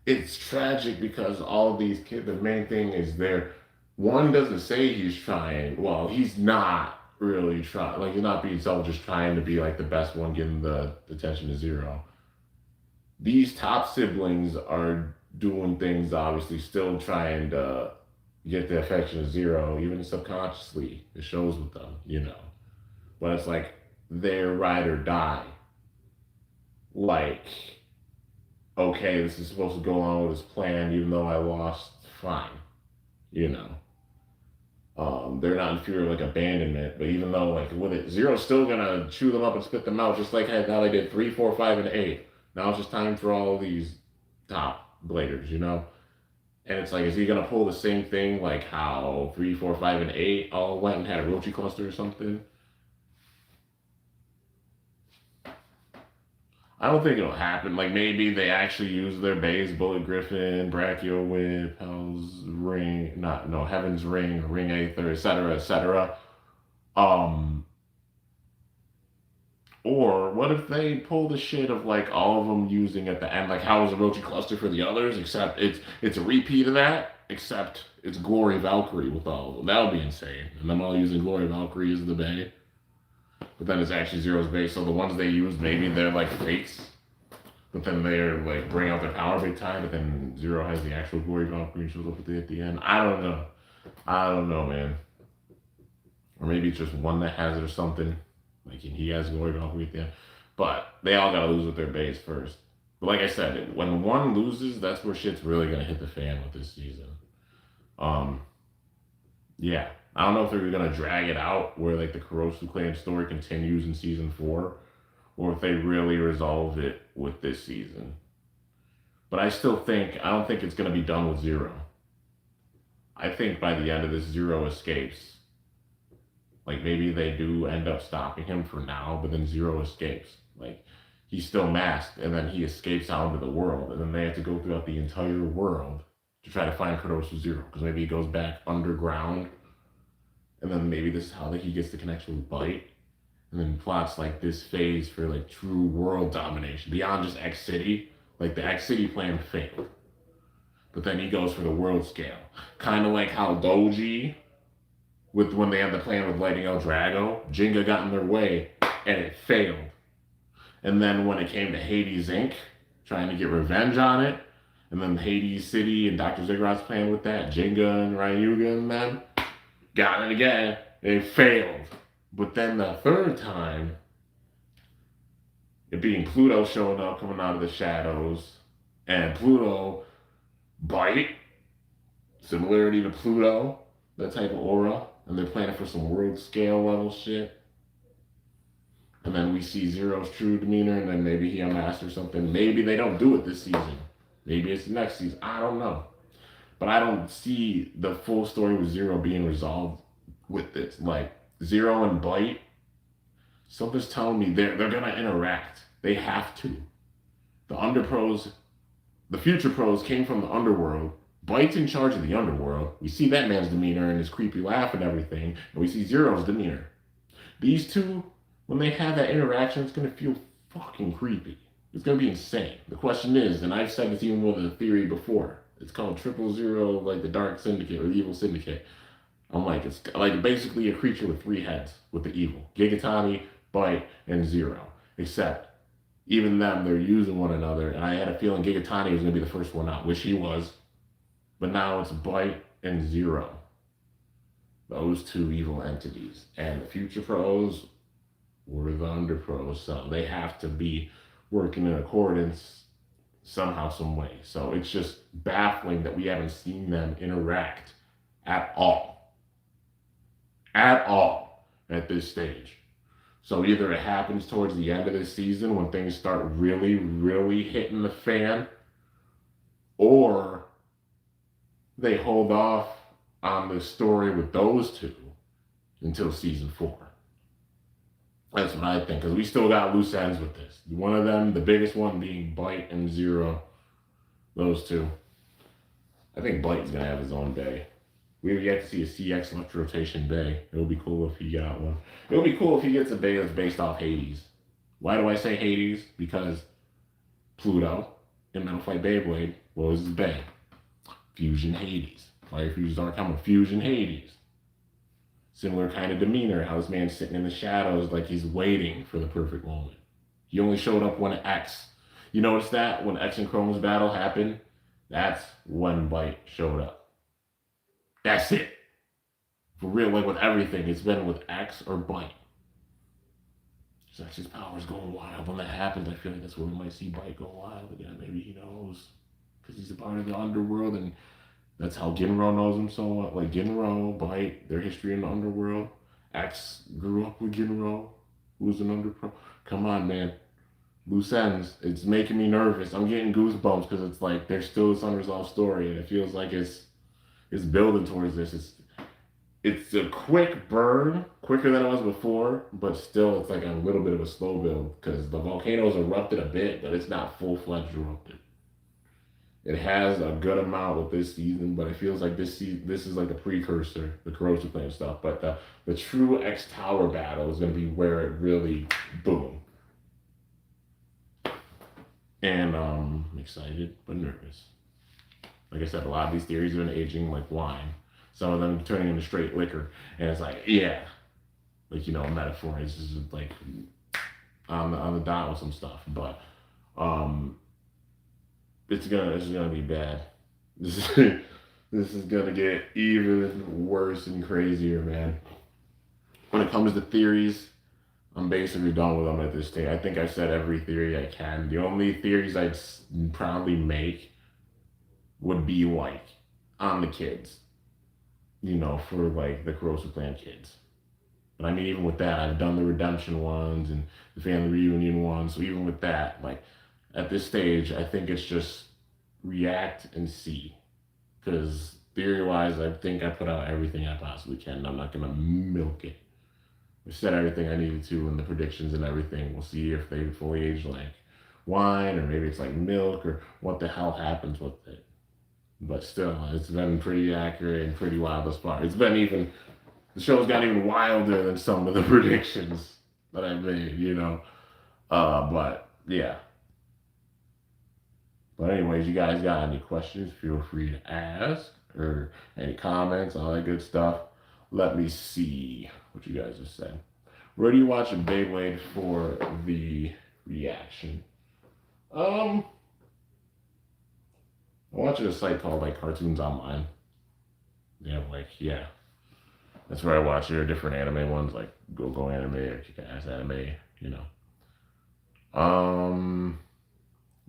It's tragic because all of these kids, the main thing is they're one doesn't say he's trying. Well, he's not really trying. Like he's not being selfish, trying to be like the best one, getting the attention to Zero. These top siblings are doing things, obviously, still trying to get the affection of Zero, even subconsciously. It shows with them, you know. But it's like they're ride or die. Like, okay, this is supposed to go on with his plan, even though I lost. Fine, you know. They're not in fear of like abandonment, but even though like with it, Zero's still gonna chew them up and spit them out, just like how they did 3, 4, 5, and 8. Now it's just time for all these top bladers, you know. And it's like, is he gonna pull the same thing like how 3, 4, 5, and 8 all went and had a Rochi cluster or something? I don't think it'll happen. Like maybe they actually use their base, Bullet Griffin, Brachio Whip, Hell's Ring, not no Heaven's Ring, Ring Aether, etc., etc. Um, or what if they pull the shit of like all of them using at the end, like how was Orochi Cluster for the others, except it's a repeat of that, except it's Glory Valkyrie with all of them. That would be insane. And them all using Glory Valkyrie as the bay. But then it's actually Zero's base, so the ones they use, maybe they're like fakes. But then they're like bring out their power big time, but then Zero has the actual Glory Valkyrie and shows up at the end. I don't know. I don't know, man. Or maybe it's just one that has it or something. Like he has Glory Valkyrie at the end. But they all gotta lose with their base first. But like I said, when one loses, that's where shit's really gonna hit the fan with this season. Um, yeah. I don't know if they're gonna drag it out where like the Kurosu clan story continues in season 4, or if they really resolve it with this season. But I don't think it's gonna be done with Zero. I think by the end of this, Zero escapes. Like maybe they do end up stopping him for now, but then Zero escapes. Like he's still masked, and then he escapes out into the world, and then they have to go throughout the entire world to try to find Kurosu Zero, because maybe he goes back underground, and then maybe this is how he gets the connection with Bite, and then plots like this phase for like true world domination beyond just X City. Like the X City plan failed, but then he goes for the world scale, kind of like how Doji with when they had the plan with lighting El Drago, Jenga got in their way and it failed. And then when it came to Hades Inc., trying to get revenge on it, and then Hades City and Dr. Ziggurat's plan with that, Jenga and Ryuga and them, got it again, it failed. But then the third time, it being Pluto showing up, coming out of the shadows, and Pluto Bite, similarity to Pluto, that type of aura, and they're planning for some world scale level shit. And then we see Zero's true demeanor, and then maybe he unmasked or something. Maybe they don't do it this season. Maybe it's the next season. I don't know. But I don't see the full story with Zero being resolved with this. Like, Zero and Bite, something's telling me they're gonna interact. They have to. The underpros, the future pros came from the underworld. Bite's in charge of the underworld. We see that man's demeanor and his creepy laugh and everything, and we see Zero's demeanor. These two, when they have that interaction, it's gonna feel fucking creepy. It's gonna be insane. The question is, and I've said this even with a theory before, it's called 000, like the Dark Syndicate or the Evil Syndicate. I'm like, it's like basically a creature with 3 heads with the evil. Gigatami, Bite, and Zero. Except, even them, they're using one another, and I had a feeling Gigatami was gonna be the first one out, which he was. But now it's Bite and Zero. Those 2 evil entities. And the future pros were the under pros, so they have to be working in accordance somehow, some way. So it's just baffling that we haven't seen them interact at all. At all at this stage. So either it happens towards the end of the season when things start really, really hitting the fan, or they hold off on the story with those two until season 4. That's what I think, because we still got loose ends with this. One of them, the biggest one being Bite and Zero. Those two. I think Bite's going to have his own day. We have yet to see a CX left rotation bay. It would be cool if he got one. It would be cool if he gets a bay that's based off Hades. Why do I say Hades? Because Pluto in Metal Fight Beyblade was his bay. Fusion Hades. Fire Fusions are coming. Fusion Hades. Similar kind of demeanor. How this man's sitting in the shadows like he's waiting for the perfect moment. He only showed up when X. You notice that? When X and Chrome's battle happened, that's when Bite showed up. That's it. For real, like with everything, it's been with X or Bite. So X's power's going wild. When that happens, I feel like that's where we might see Bite go wild again. Maybe he knows. Because he's a part of the underworld, and that's how Ginro knows him so much. Like Ginro, Bite, their history in the underworld. X grew up with Ginro, who was an underpro. Come on, man. Loose ends. It's making me nervous. I'm getting goosebumps because it's like there's still this unresolved story, and it feels like it's building towards this. It's a quick burn, quicker than it was before, but still it's like a little bit of a slow build because the volcano's erupted a bit, but it's not full-fledged erupted. It has a good amount with this season, but it feels like this is like the precursor, the corrosive plant stuff. But the true X Tower battle is going to be where it really boom. And I'm excited but nervous. Like I said, a lot of these theories have been aging like wine. Some of them turning into straight liquor. And it's like, yeah. Like, a metaphor. It's just like on the dot with some stuff. But it's gonna be bad. This is gonna get even worse and crazier, man. When it comes to theories, I'm basically done with them at this stage. I think I've said every theory I can. The only theories I'd proudly make would be like on the kids, for like the corrosive plant kids. But I mean, even with that, I've done the redemption ones and the family reunion ones. So even with that, like at this stage, I think it's just react and see. Because theory-wise, I think I put out everything I possibly can. I'm not gonna milk it. I said everything I needed to in the predictions and everything. We'll see if they fully age like wine, or maybe it's like milk, or what the hell happens with it. But still, it's been pretty accurate and pretty wild thus far. The show's got even wilder than some of the predictions that I've made, But, yeah. But anyways, you guys got any questions, feel free to ask, or any comments, all that good stuff. Let me see what you guys have said. Where do you watch a Beyblade for the reaction? I watch a site called like Cartoons Online. Yeah. That's where I watch your different anime ones, like Go Anime or Kick-Ass Anime,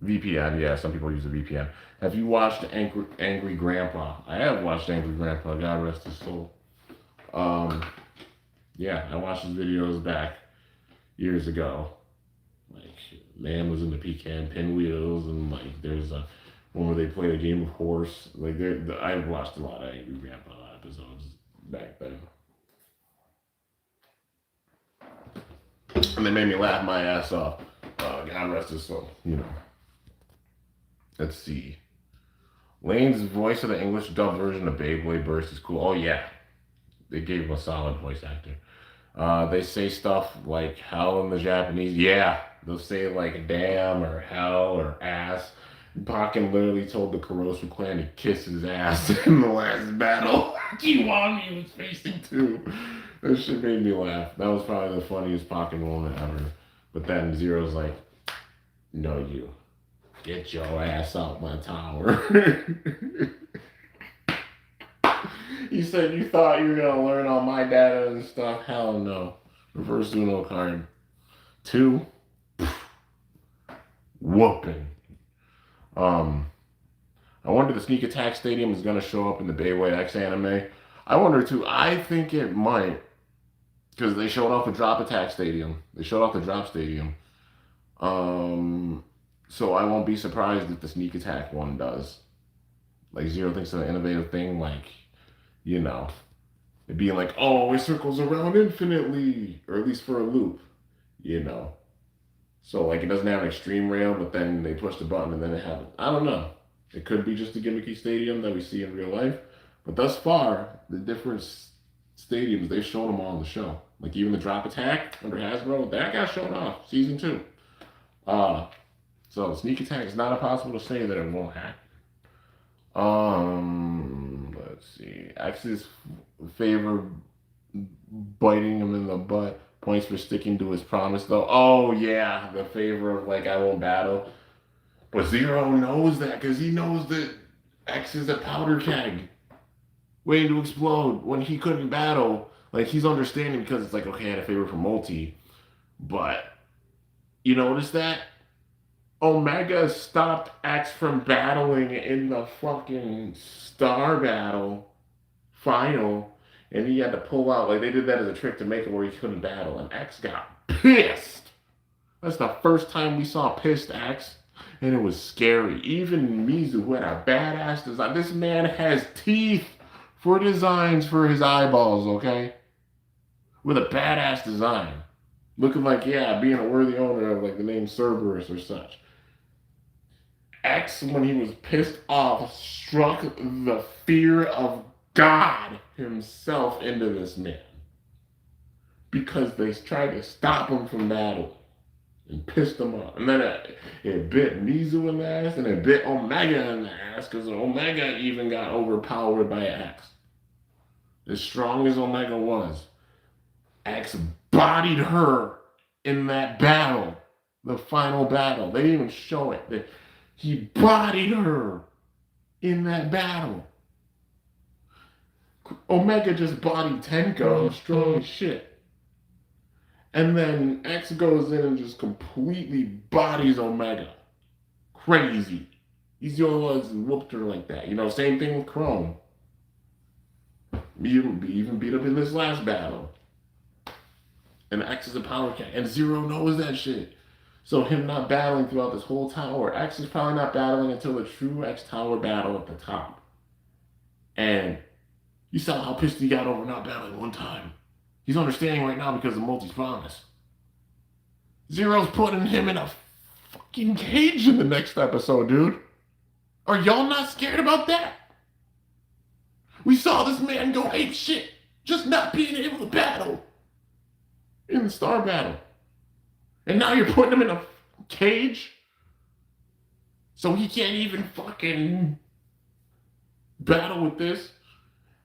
VPN, yeah, some people use a VPN. Have you watched Angry Grandpa? I have watched Angry Grandpa, God rest his soul. Yeah, I watched his videos back years ago. Like, man was in the pecan pinwheels, and like there's a one where they played a game of horse. Like I watched a lot of Angry Grandpa episodes back then. And they made me laugh my ass off. God rest his soul, Let's see. Lane's voice of the English dub version of Beyblade Burst is cool. Oh yeah. They gave him a solid voice actor. They say stuff like hell in the Japanese. Yeah. They'll say like damn or hell or ass. Bakken literally told the Corrosive clan to kiss his ass in the last battle. Kiwami was facing too. That shit made me laugh. That was probably the funniest Bakken moment ever. But then Zero's like, no, you. Get your ass out my tower. You said you thought you were going to learn all my data and stuff. Hell no. Reverse Uno card. 2. whooping. I wonder the Sneak Attack Stadium is gonna show up in the Beyblade X anime. I wonder too. I think it might because they showed off the Drop Attack Stadium. They showed off the Drop Stadium. So I won't be surprised if the Sneak Attack one does. Like Zero thinks of an innovative thing, like you know, it being like, oh, it circles around infinitely, or at least for a loop, you know. So like it doesn't have an extreme rail, but then they push the button and then it happens. I don't know. It could be just a gimmicky stadium that we see in real life, but thus far the different stadiums they've shown them all on the show. Like even the Drop Attack under Hasbro, that got shown off season 2. So Sneak Attack is not impossible to say that it won't happen. Let's see. X's favor biting him in the butt. Points for sticking to his promise, though. Oh, yeah. The favor of, like, I won't battle. But Zero knows that because he knows that X is a powder keg waiting to explode when he couldn't battle. Like, he's understanding because it's like, okay, I had a favor for Multi. But you notice that? Omega stopped X from battling in the fucking Star Battle final, and he had to pull out. Like, they did that as a trick to make it where he couldn't battle, and X got pissed. That's the first time we saw pissed X, and it was scary. Even Mizu, who had a badass design, this man has teeth for designs for his eyeballs, okay? With a badass design. Looking like, yeah, being a worthy owner of, like, the name Cerberus or such. X, when he was pissed off, struck the fear of God himself into this man. Because they tried to stop him from battling and pissed him off. And then it bit Mizu in the ass and it bit Omega in the ass because Omega even got overpowered by X. As strong as Omega was, X bodied her in that battle, the final battle. They didn't even show it. He bodied her in that battle. Omega just bodied Tenko, who's strong as shit. And then X goes in and just completely bodies Omega. Crazy. He's the only one who whooped her like that. You know, same thing with Chrome. He even beat up in this last battle. And X is a power cat. And Zero knows that shit. So him not battling throughout this whole tower, X is probably not battling until the true X Tower battle at the top. And you saw how pissed he got over not battling one time. He's understanding right now because of Multi's promise. Zero's putting him in a fucking cage in the next episode, dude. Are y'all not scared about that? We saw this man go ape shit, just not being able to battle in the Star Battle. And now you're putting him in a cage so he can't even fucking battle with this.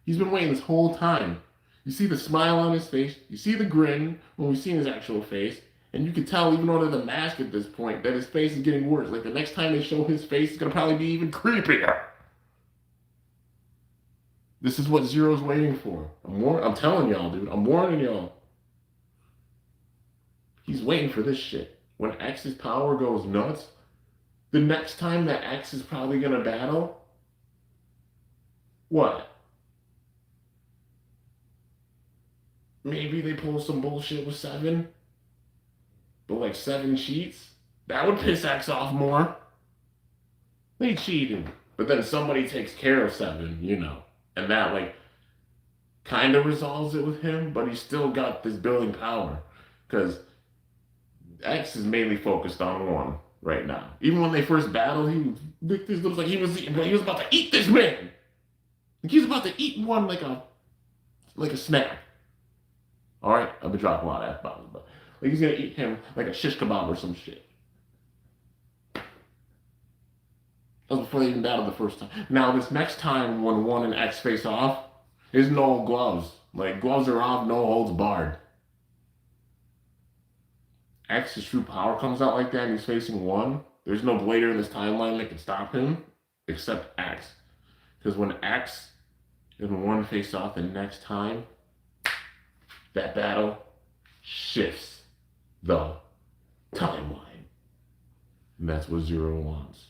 He's been waiting this whole time. You see the smile on his face. You see the grin when we see his actual face. And you can tell, even under the mask at this point, that his face is getting worse. Like the next time they show his face, it's going to probably be even creepier. This is what Zero's waiting for. I'm telling y'all, dude. I'm warning y'all. He's waiting for this shit. When X's power goes nuts, the next time that X is probably going to battle, what? Maybe they pull some bullshit with 7? But like 7 cheats? That would piss X off more. They cheated. But then somebody takes care of 7, you know. And that like kind of resolves it with him, but he's still got this building power. Because X is mainly focused on 1 right now. Even when they first battled, he looks like he was about to eat this man. Like he was about to eat 1 like a snack. All right, I've been dropping a lot of F-bombs, but like he's gonna eat him like a shish kebab or some shit. That was before they even battled the first time. Now this next time when 1 and X face off, there's no gloves. Like gloves are off, no holds barred. X's true power comes out like that and he's facing 1. There's no blader in this timeline that can stop him except X. Because when X and 1 face off the next time, that battle shifts the timeline. And that's what Zero wants.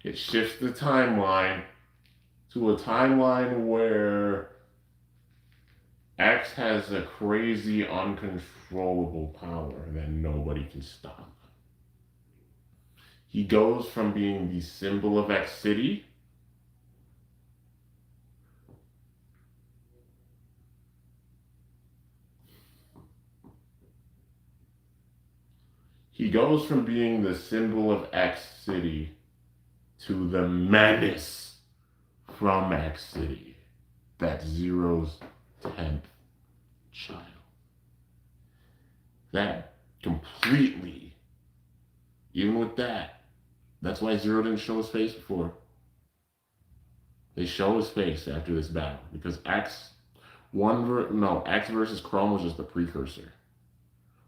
It shifts the timeline to a timeline where X has a crazy, uncontrollable power that nobody can stop. He goes from being the symbol of X City from being the symbol of X City to the menace from X City. That's Zero's 10th child. That completely, even with that, that's why Zero didn't show his face before. They show his face after this battle because X versus Chrome was just the precursor.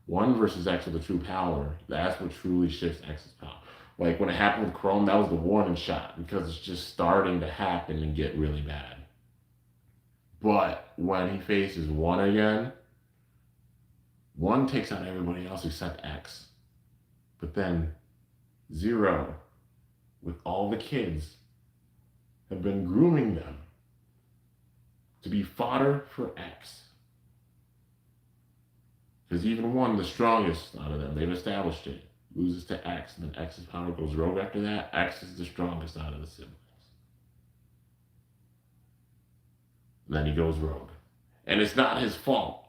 1 versus X with the true power, that's what truly shifts X's power. Like when it happened with Chrome, that was the warning shot because it's just starting to happen and get really bad. But when he faces 1 again, 1 takes out everybody else except X. But then 0, with all the kids, have been grooming them to be fodder for X. Because even 1, the strongest out of them, they've established it, loses to X, and then X's power goes rogue after that. X is the strongest out of the siblings. And then he goes rogue. And it's not his fault.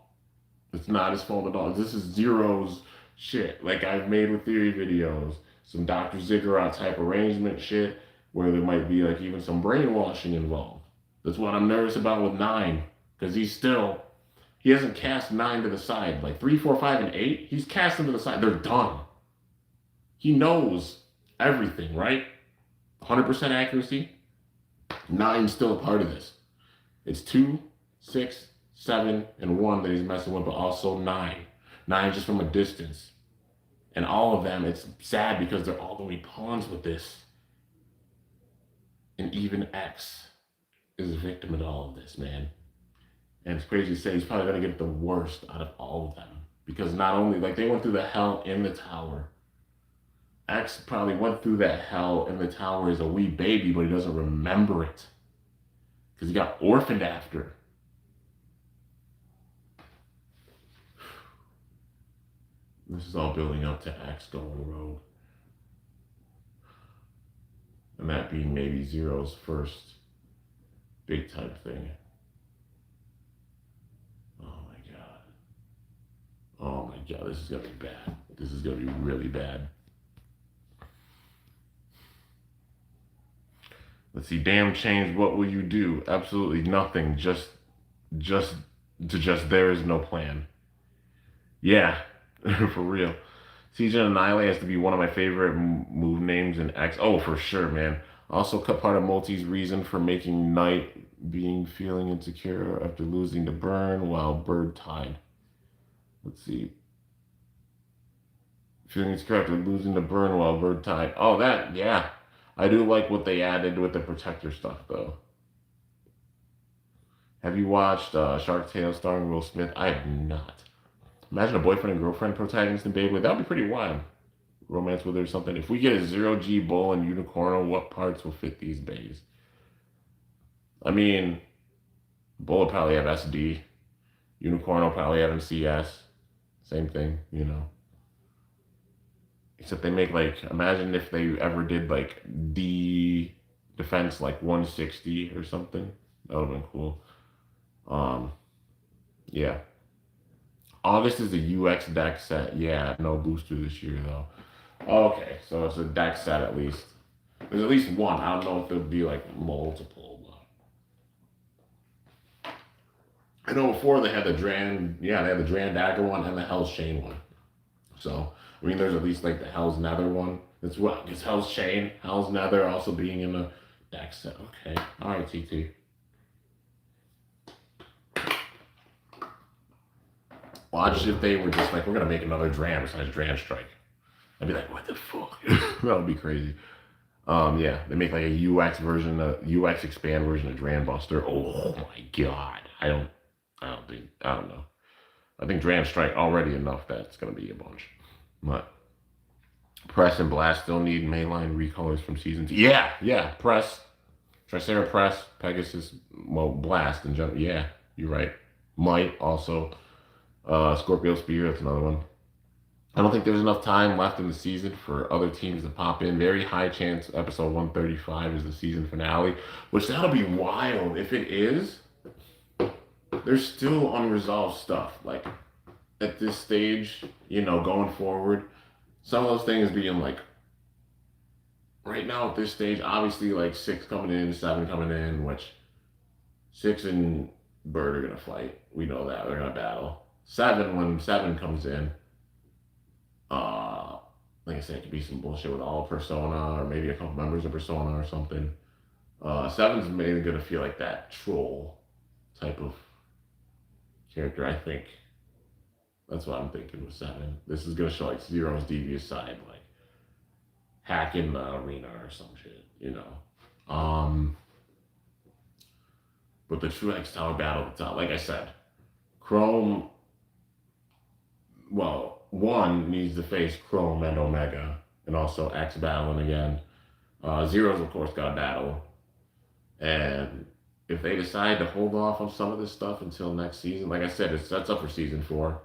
It's not his fault at all. This is Zero's shit. Like I've made with theory videos, some Dr. Ziggurat type arrangement shit, where there might be like even some brainwashing involved. That's what I'm nervous about with 9, because he hasn't cast 9 to the side. Like 3, 4, 5, and 8, he's cast them to the side. They're done. He knows everything, right? 100% accuracy. 9's still a part of this. It's 2, 6, 7, and 1 that he's messing with, but also 9. 9 just from a distance. And all of them, it's sad because they're all going to be pawns with this. And even X is a victim of all of this, man. And it's crazy to say he's probably going to get the worst out of all of them. Because not only, like, they went through the hell in the tower. X probably went through that hell in the tower as a wee baby, but he doesn't remember it. Because he got orphaned after. This is all building up to X going rogue. And that being maybe Zero's first big time thing. Oh my god, this is gonna be bad. This is gonna be really bad. Let's see, damn change, what will you do? Absolutely nothing, just there is no plan. Yeah, for real. CJ Annihilate has to be one of my favorite move names in X. Oh, for sure, man. Also cut part of Multi's reason for making Knight feeling insecure after losing to Burn while Bird tied. Let's see. Feeling insecure after losing to Burn while Bird tied. Oh, that, yeah. I do like what they added with the Protector stuff, though. Have you watched Shark Tale starring Will Smith? I have not. Imagine a boyfriend and girlfriend protagonist in Beyblade. That would be pretty wild. Romance with her or something. If we get a 0G Bull and Unicorno, what parts will fit these bays? I mean, Bull will probably have SD. Unicorn will probably have MCS. Same thing, you know. Except they make like, imagine if they ever did like D defense like 160 or something. That would have been cool. Yeah. August is a UX deck set. Yeah, no booster this year though. Okay, so it's a deck set at least. There's at least one. I don't know if there'll be like multiple. But I know before they had the Dran Dagger one and the Hell's Chain one. So, I mean, there's at least like the Hell's Nether one. It's what? It's Hell's Chain, Hell's Nether also being in the deck set. Okay. All right, TT. Watch if they were just like, we're going to make another Dran besides Dran Strike. I'd be like, what the fuck? That would be crazy. Yeah, they make like a UX version, a UX expand version of Dran Buster. Oh my god. I don't know. I think Dran Strike already enough that it's going to be a bunch. But Press and Blast still need mainline recolors from season 2. Yeah. Press, Tricera Press, Pegasus, well, Blast in general. Yeah, you're right. Might also. Scorpio Spear, that's another one. I don't think there's enough time left in the season for other teams to pop in. Very high chance episode 135 is the season finale, which that'll be wild. If it is, there's still unresolved stuff. Like at this stage, going forward, some of those things being like right now at this stage, obviously like 6 coming in, 7 coming in, which 6 and Bird are gonna fight. We know that they're gonna battle. 7 when 7 comes in. Like I said, it could be some bullshit with all Persona or maybe a couple members of Persona or something. 7's mainly gonna feel like that troll type of character, I think. That's what I'm thinking with 7. This is gonna show like Zero's devious side, like hacking the arena or some shit. But the true X Tower battle at the top, like I said, Chrome, well, 1 needs to face Chrome and Omega, and also X battling again. Zero's, of course, got a battle. And if they decide to hold off on some of this stuff until next season, like I said, it sets up for season 4.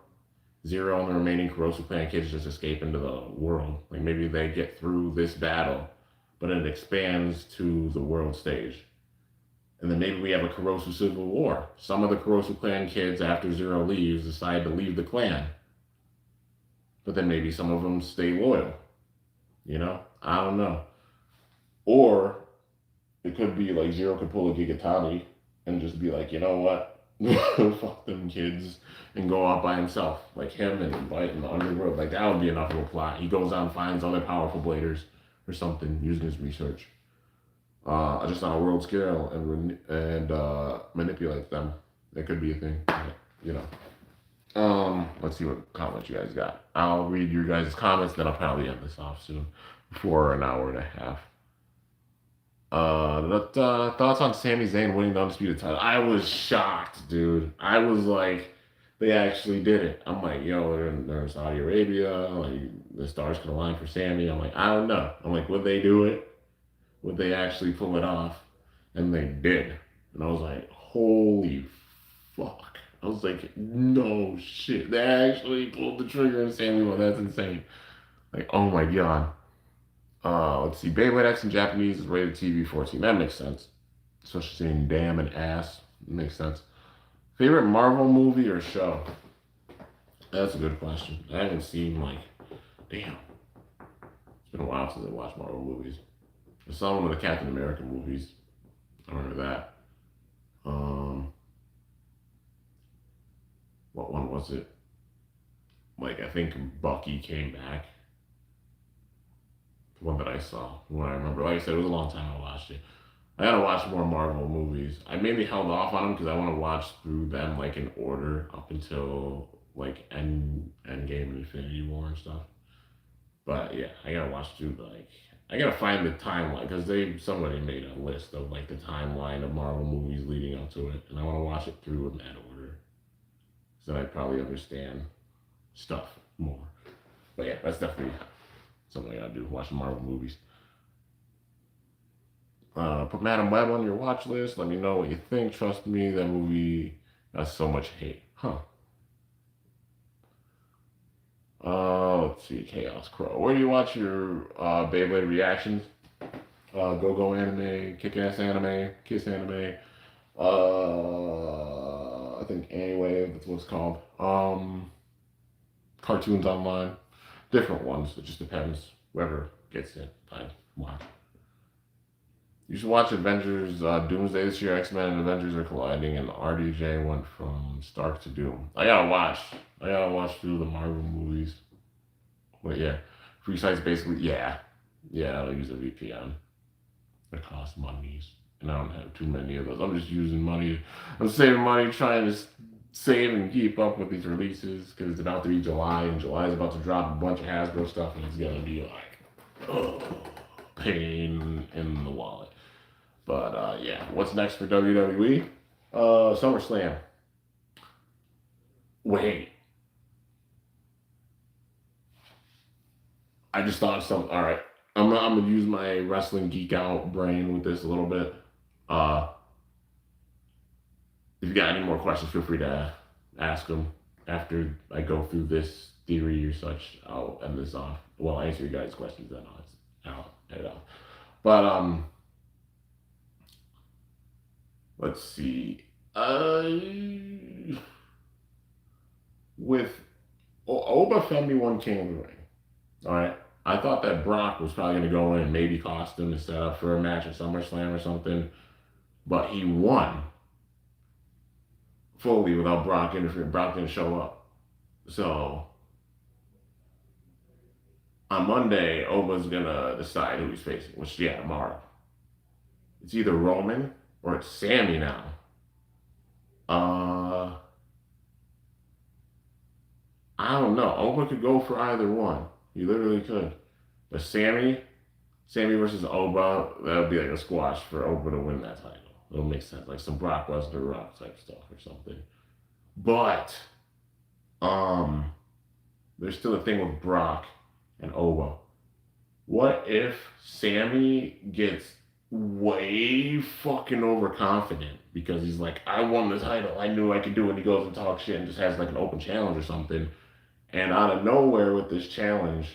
Zero and the remaining Kurosu clan kids just escape into the world. Like maybe they get through this battle, but it expands to the world stage. And then maybe we have a Kurosu civil war. Some of the Kurosu clan kids, after Zero leaves, decide to leave the clan. But then maybe some of them stay loyal. I don't know. Or it could be like Zero could pull a Gigatami and just be like, you know what? Fuck them kids and go out by himself. Like him and invite in the underworld. Like that would be enough of a plot. He goes out and finds other powerful bladers or something using his research. Just on a world scale and manipulate them. That could be a thing. Let's see what comments you guys got. I'll read your guys' comments, then I'll probably end this off soon for an hour and a half. Thoughts on Sami Zayn winning the Undisputed title? I was shocked, dude. I was like, they actually did it. I'm like, yo, they're in Saudi Arabia. Like, the stars could align for Sami. I'm like, I don't know. I'm like, would they do it? Would they actually pull it off? And they did. And I was like, holy fuck. I was like, no shit. They actually pulled the trigger and Sami won. That's insane. Like, oh my god. Let's see. Beyblade X in Japanese is rated TV 14. That makes sense. Especially saying damn and ass. It makes sense. Favorite Marvel movie or show? That's a good question. I haven't seen, damn. It's been a while since I watched Marvel movies. I saw one of the Captain America movies. I remember that. What one was it? I think Bucky came back. The one that I saw, when I remember. Like I said, it was a long time I watched it. I gotta watch more Marvel movies. I mainly held off on them because I want to watch through them in order up until Endgame and Infinity War and stuff. But yeah, I gotta watch through I gotta find the timeline because somebody made a list of the timeline of Marvel movies leading up to it, and I want to watch it through in that order, so that I probably understand stuff more. But yeah, that's definitely something I gotta do. Watch the Marvel movies. Put Madam Web on your watch list. Let me know what you think. Trust me, that movie got so much hate. Huh. Let's see. Chaos Crow. Where do you watch your Beyblade reactions? Go Anime, Kick Ass Anime, Kiss Anime. I think Anyway, that's what it's called. Cartoons Online. Different ones. It just depends. Whoever gets it, I watch. You should watch Avengers Doomsday this year. X-Men and Avengers are colliding, and RDJ went from Stark to Doom. I gotta watch through the Marvel movies. But yeah, free sites basically, yeah, I'll use a VPN. It costs monies, and I don't have too many of those. I'm just using money. I'm saving money, trying to save and keep up with these releases because it's about to be July, and July is about to drop a bunch of Hasbro stuff, and it's gonna be pain in the wallet. But yeah, what's next for WWE? SummerSlam. Wait. I just thought of something. All right, I'm gonna use my wrestling geek out brain with this a little bit. Uh, if you got any more questions, feel free to ask them after I go through this theory or such. I'll end this off. Well, answer your guys' questions then. I'll head it off. But let's see. With Oba Femi won King of the Ring. All right. I thought that Brock was probably going to go in and maybe cost him and set up for a match at SummerSlam or something. But he won fully without Brock interfering. Brock didn't show up. So on Monday, Oba's going to decide who he's facing, which, yeah, tomorrow. It's either Roman or it's Sammy now. I don't know. Oba could go for either one. He literally could. But Sammy versus Oba, that would be like a squash for Oba to win that title. It'll make sense. Like some Brock Lesnar Rock type stuff or something. But, there's still a thing with Brock and Oba. What if Sammy gets way fucking overconfident because he's like, I won the title. I knew I could do it. He goes and talks shit and just has like an open challenge or something. And out of nowhere with this challenge,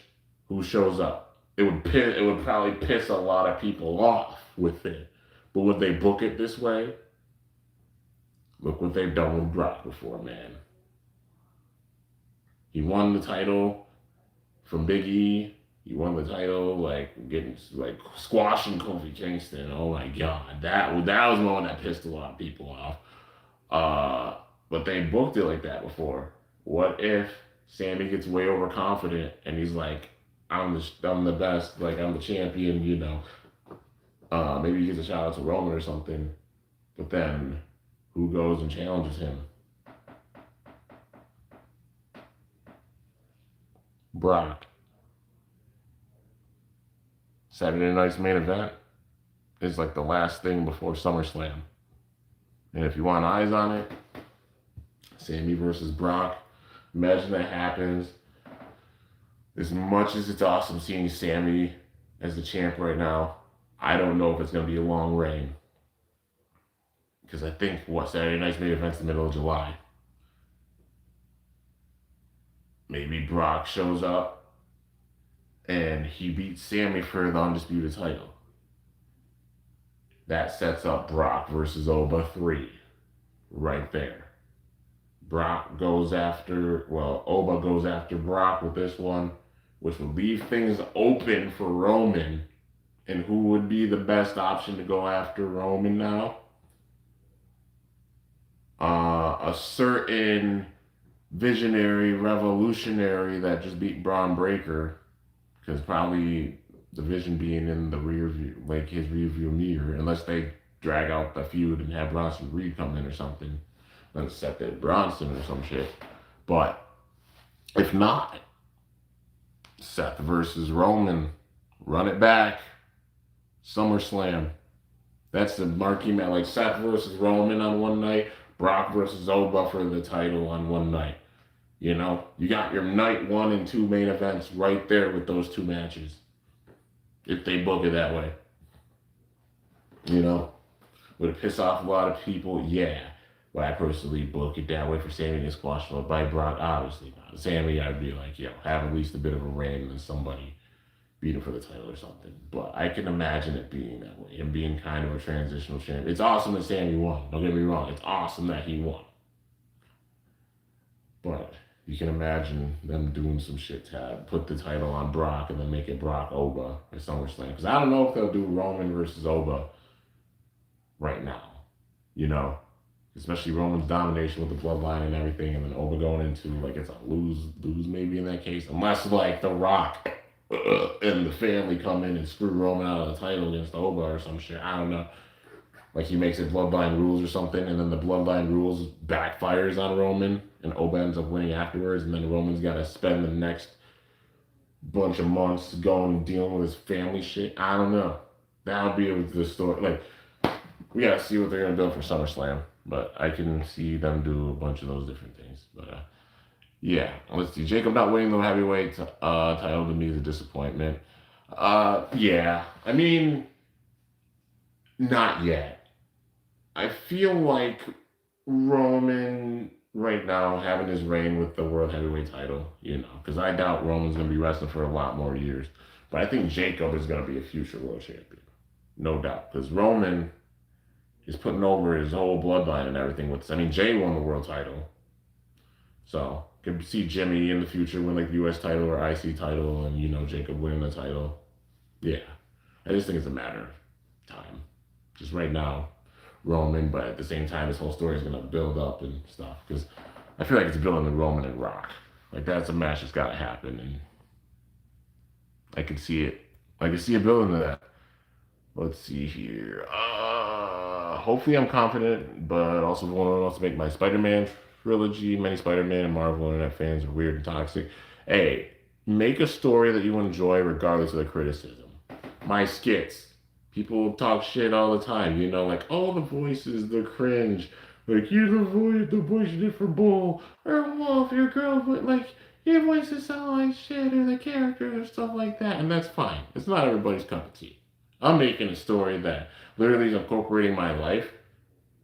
who shows up? It would probably piss a lot of people off with it. But would they book it this way? Look what they've done with Brock before, man. He won the title from Big E. He won the title, squashing Kofi Kingston. Oh my God, that was one that pissed a lot of people off. But they booked it like that before. What if Sammy gets way overconfident and he's like, I'm the best, like I'm the champion, you know. Maybe he gets a shout out to Roman or something. But then who goes and challenges him? Brock. Saturday night's main event is like the last thing before SummerSlam. And if you want eyes on it, Sammy versus Brock. Imagine that happens. As much as it's awesome seeing Sammy as the champ right now, I don't know if it's going to be a long reign. Because I think, Saturday night's main event's the middle of July. Maybe Brock shows up and he beats Sammy for the undisputed title. That sets up Brock versus Oba 3 right there. Oba goes after Brock with this one, which would leave things open for Roman. And who would be the best option to go after Roman now? A certain visionary, revolutionary that just beat Braun Breaker, because probably the Vision being in the rear view, like his rear view mirror, unless they drag out the feud and have Bronson Reed come in or something. Then set that Bronson or some shit. But if not, Seth versus Roman, run it back, SummerSlam. That's the marquee match. Like Seth versus Roman on one night, Brock versus Oba for the title on one night. You know, you got your night 1 and 2 main events right there with those 2 matches. If they book it that way. You know, would it piss off a lot of people? Yeah. But I personally book it that way for Sammy to get squashed by Brock. Obviously not. Sammy, I'd be like, have at least a bit of a reign and somebody beat him for the title or something. But I can imagine it being that way. Him being kind of a transitional champion. It's awesome that Sammy won. Don't get me wrong. It's awesome that he won. But you can imagine them doing some shit to put the title on Brock and then make it Brock Oba or SummerSlam. Because I don't know if they'll do Roman versus Oba right now. You know? Especially Roman's domination with the bloodline and everything, and then Oba going into, like, it's a lose maybe in that case. Unless, like, The Rock and the family come in and screw Roman out of the title against Oba or some shit. I don't know. Like, he makes it bloodline rules or something, and then the bloodline rules backfires on Roman, and Oba ends up winning afterwards, and then Roman's got to spend the next bunch of months going and dealing with his family shit. I don't know. That would be the story. Like, we got to see what they're going to build for SummerSlam. But I can see them do a bunch of those different things. But Yeah, let's see. Jacob not winning the heavyweight title to me is a disappointment. Yeah, I mean, not yet. I feel like Roman right now having his reign with the world heavyweight title, because I doubt Roman's going to be wrestling for a lot more years. But I think Jacob is going to be a future world champion, no doubt, because Roman is putting over his whole bloodline and everything. I mean, Jay won the world title, so could see Jimmy in the future win like the U.S. title or IC title, and Jacob winning the title. Yeah, I just think it's a matter of time. Just right now, Roman, but at the same time, this whole story is gonna build up and stuff because I feel like it's building the Roman and Rock. Like that's a match that's gotta happen, and I can see it. I can see it building to that. Let's see here. Hopefully I'm confident, but also want to make my Spider-Man trilogy. Many Spider-Man and Marvel internet fans are weird and toxic. Hey, make a story that you enjoy regardless of the criticism. My skits. People talk shit all the time, like, oh, the voices, the cringe. Like, you're the voice you did for Bull, or Wolf, your girl, but like, your voices sound like shit, or the characters, or stuff like that. And that's fine. It's not everybody's cup of tea. I'm making a story that literally is incorporating my life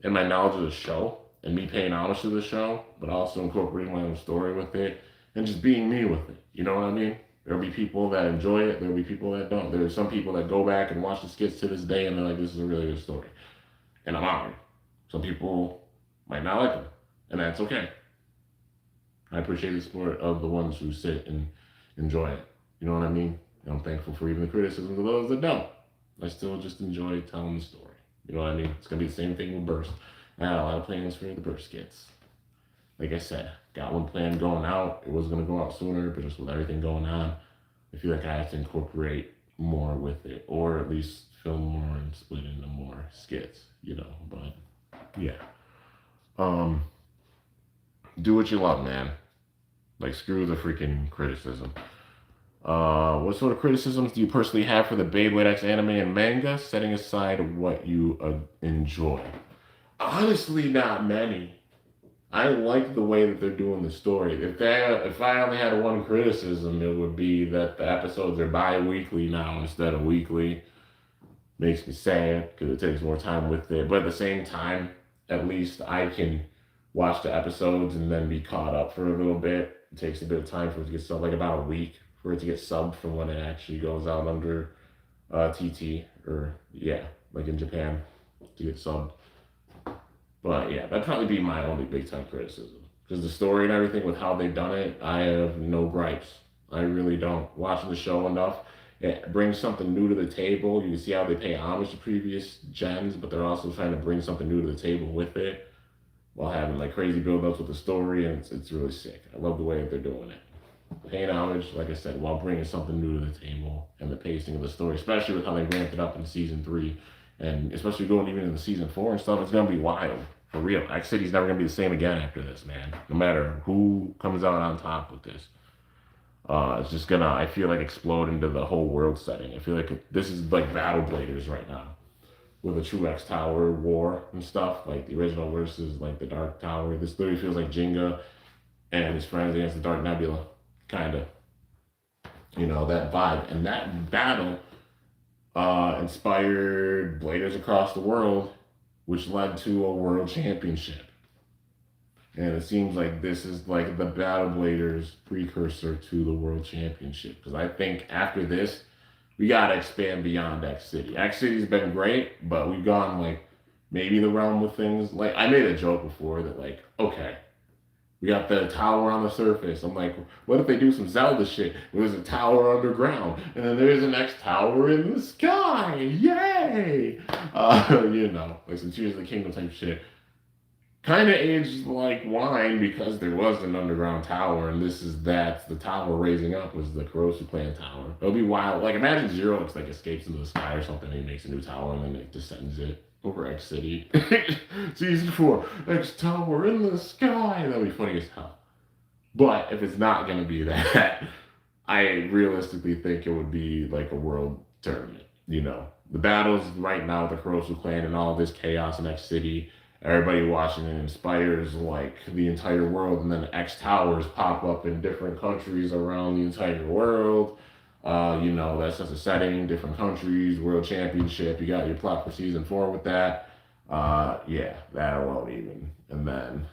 and my knowledge of the show and me paying homage to the show, but also incorporating my own story with it and just being me with it. You know what I mean? There'll be people that enjoy it. There'll be people that don't. There's some people that go back and watch the skits to this day and they're like, this is a really good story. And I'm honored. Some people might not like them, and that's okay. I appreciate the support of the ones who sit and enjoy it. You know what I mean? And I'm thankful for even the criticism of those that don't. I still just enjoy telling the story. You know what I mean? It's going to be the same thing with Burst. I had a lot of plans for the Burst skits. Like I said, got one plan going out. It was going to go out sooner, but just with everything going on, I feel like I have to incorporate more with it, or at least film more and split into more skits, but yeah. Do what you love, man. Like, screw the freaking criticism. What sort of criticisms do you personally have for the Beyblade X anime and manga, setting aside what you enjoy? Honestly, not many. I like the way that they're doing the story. If I only had one criticism, it would be that the episodes are bi-weekly now instead of weekly. Makes me sad because it takes more time with it. But at the same time, at least I can watch the episodes and then be caught up for a little bit. It takes a bit of time for it to get subbed, like about a week for it to get subbed from when it actually goes out under TT, or yeah, like in Japan to get subbed. But yeah, that'd probably be my only big time criticism. Because the story and everything with how they've done it, I have no gripes. I really don't. Watching the show enough, it brings something new to the table. You can see how they pay homage to previous gens, but they're also trying to bring something new to the table with it while having like crazy build-ups with the story, and it's really sick. I love the way that they're doing it. Paying homage, like I said, while bringing something new to the table and the pacing of the story, especially with how they ramped it up in season 3, and especially going even into season 4 and stuff. It's gonna be wild. For real. X City's never going to be the same again after this, man. No matter who comes out on top with this. It's just going to, I feel like, explode into the whole world setting. I feel like this is like Battle Bladers right now. With a true X Tower war and stuff. Like the original versus like the Dark Tower. This literally feels like Jenga and his friends against the Dark Nebula. Kind of. That vibe. And that battle inspired Bladers across the world, which led to a world championship. And it seems like this is like the Battle Bladers precursor to the world championship. Because I think after this, we got to expand beyond X City. X City's been great, but we've gone like maybe the realm with things. Like, I made a joke before that, like, okay, we got the tower on the surface. I'm like, what if they do some Zelda shit? There's a tower underground, and then there's the next tower in the sky. Yay! Like some Tears of the Kingdom type shit. Kind of aged like wine because there was an underground tower, and the tower raising up was the Kurosu Clan tower. It'll be wild. Like, imagine Zero looks like escapes into the sky or something, and he makes a new tower, and then it descends it over X City. Season 4, X Tower in the sky. That'd be funny as hell. But if it's not going to be that, I realistically think it would be like a world tournament. The battles right now, the Kurosu Clan and all this chaos in X City, everybody watching it inspires like the entire world, and then X Towers pop up in different countries around the entire world. You know, that sets a setting, different countries, world championship. You got your plot for season 4 with that. Yeah, that alone even. And then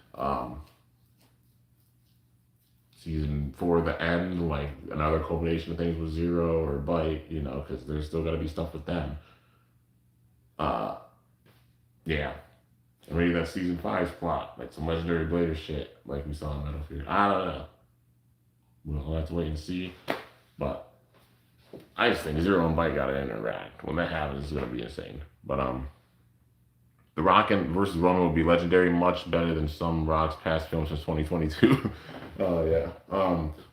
season 4, the end, like another culmination of things with Zero or Bite, you know, because there's still got to be stuff with them. Uh, yeah. And maybe that's season 5's plot, like some legendary Blader shit, like we saw in Metal Fear. I don't know. We'll have to wait and see. But I just think Zero and Bite gotta interact. When that happens, it's gonna be insane. But The Rock and versus Roman will be legendary, much better than some Rock's past films since 2022. Oh yeah.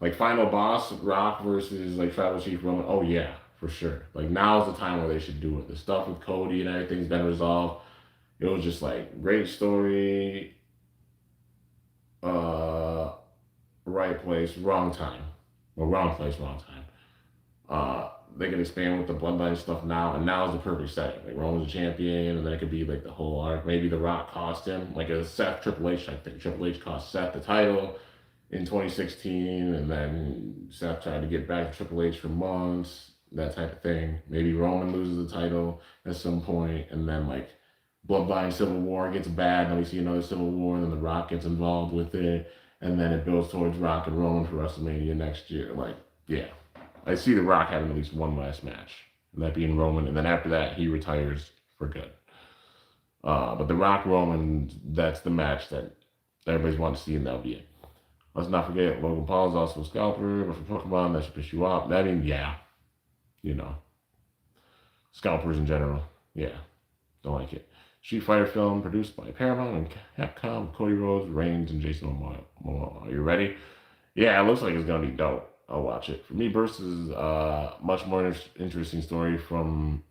Like Final Boss, Rock versus like Tribal Chief Roman. Oh yeah, for sure. Like now's the time where they should do it. The stuff with Cody and everything's been resolved. It was just like great story, uh, right place, wrong time. Well, wrong place, wrong time. They can expand with the bloodline stuff now, and now is the perfect setting. Like Roman's a champion, and then it could be like the whole arc. Maybe The Rock cost him, like a Seth Triple H type thing. Triple H cost Seth the title in 2016, and then Seth tried to get back to Triple H for months, that type of thing. Maybe Roman loses the title at some point, and then like Bloodline Civil War gets bad, then we see another Civil War, and then The Rock gets involved with it, and then it builds towards Rock and Roman for WrestleMania next year. Like, yeah. I see The Rock having at least one last match, and that being Roman, and then after that, he retires for good. But The Rock Roman, that's the match that everybody's wanting to see, and that'll be it. Let's not forget, Logan Paul is also a scalper, but for Pokemon, that should piss you off. I mean, yeah, you know, scalpers in general, yeah, don't like it. Street Fighter film produced by Paramount and Capcom, Cody Rhodes, Reigns, and Jason Momoa. Are you ready? Yeah, it looks like it's gonna be dope. I'll watch it. For me, versus much more interesting story from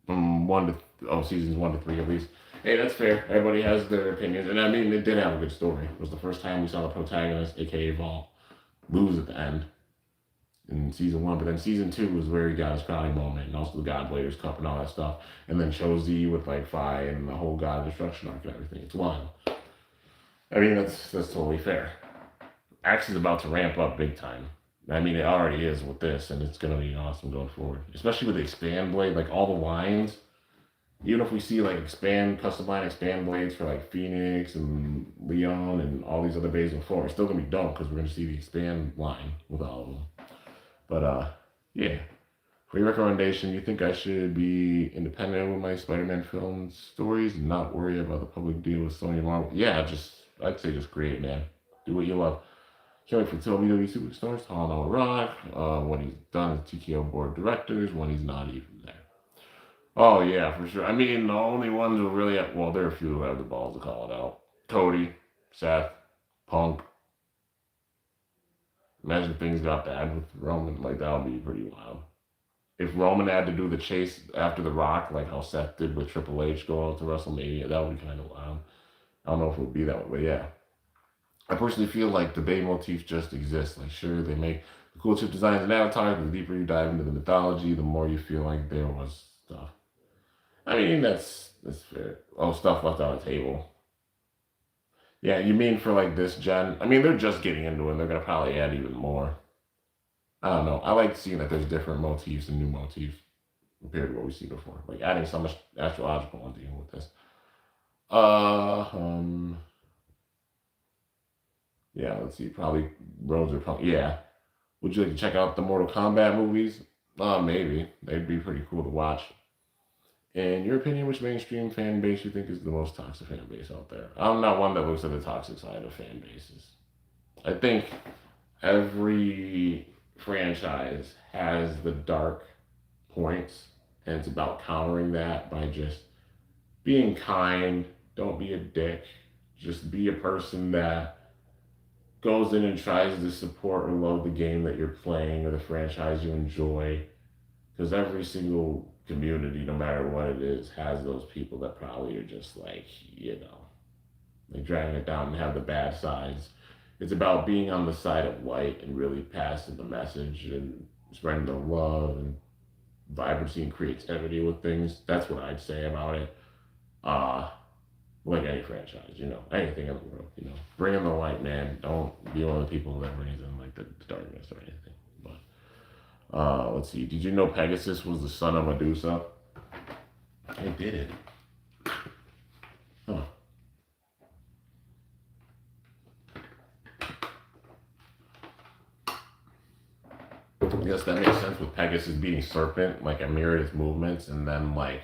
seasons 1 to 3 at least. Hey, that's fair. Everybody has their opinions, and I mean, it did have a good story. It was the first time we saw the protagonist, aka Vol, lose at the end in season 1, but then season 2 was where he got his crowning moment, and also the God Bladers Cup and all that stuff, and then Chozi with like Fi and the whole God Destruction arc and everything. It's wild. I mean, that's totally fair. X is about to ramp up big time. I mean, it already is with this, and it's gonna be awesome going forward. Especially with the expand blade, like all the lines. Even if we see like custom line expand blades for like Phoenix and Leon and all these other bays before, it's still gonna be dope because we're gonna see the expand line with all of them. But yeah. For your recommendation, you think I should be independent with my Spider-Man film stories and not worry about the public deal with Sony and Marvel? Yeah, I'd say just create, man. Do what you love. Can't wait for WWE Superstars, Hall No Rock, when he's done as TKO board of directors, when he's not even there. Oh, yeah, for sure. I mean, the only ones who really have, well, there are a few who have the balls to call it out. Cody, Seth, Punk. Imagine if things got bad with Roman. Like, that would be pretty wild. If Roman had to do the chase after The Rock, like how Seth did with Triple H going to WrestleMania, that would be kind of wild. I don't know if it would be that way, but yeah. I personally feel like the Bay motif just exists. Like, sure, they make the cool chip designs and avatars, but the deeper you dive into the mythology, the more you feel like there was stuff. I mean, that's fair. Oh, stuff left on the table. Yeah, you mean for like this gen? I mean, they're just getting into it. They're gonna probably add even more. I don't know. I like seeing that there's different motifs and new motifs compared to what we've seen before. Like adding so much astrological on dealing with this. Yeah, let's see. Probably Roads or Punk. Yeah. Would you like to check out the Mortal Kombat movies? Maybe. They'd be pretty cool to watch. In your opinion, which mainstream fan base you think is the most toxic fan base out there? I'm not one that looks at the toxic side of fan bases. I think every franchise has the dark points, and it's about countering that by just being kind. Don't be a dick. Just be a person that goes in and tries to support or love the game that you're playing or the franchise you enjoy. Because every single community, no matter what it is, has those people that probably are just like, like dragging it down and have the bad sides. It's about being on the side of light and really passing the message and spreading the love and vibrancy and creativity with things. That's what I'd say about it. Uh, like any franchise, you know, anything in the world, you know. Bring in the light, man. Don't be one of the people that brings in like the darkness or anything. But let's see. Did you know Pegasus was the son of Medusa? I did it. Huh. I guess that makes sense with Pegasus beating Serpent. Like, I mirrored his movements, and then like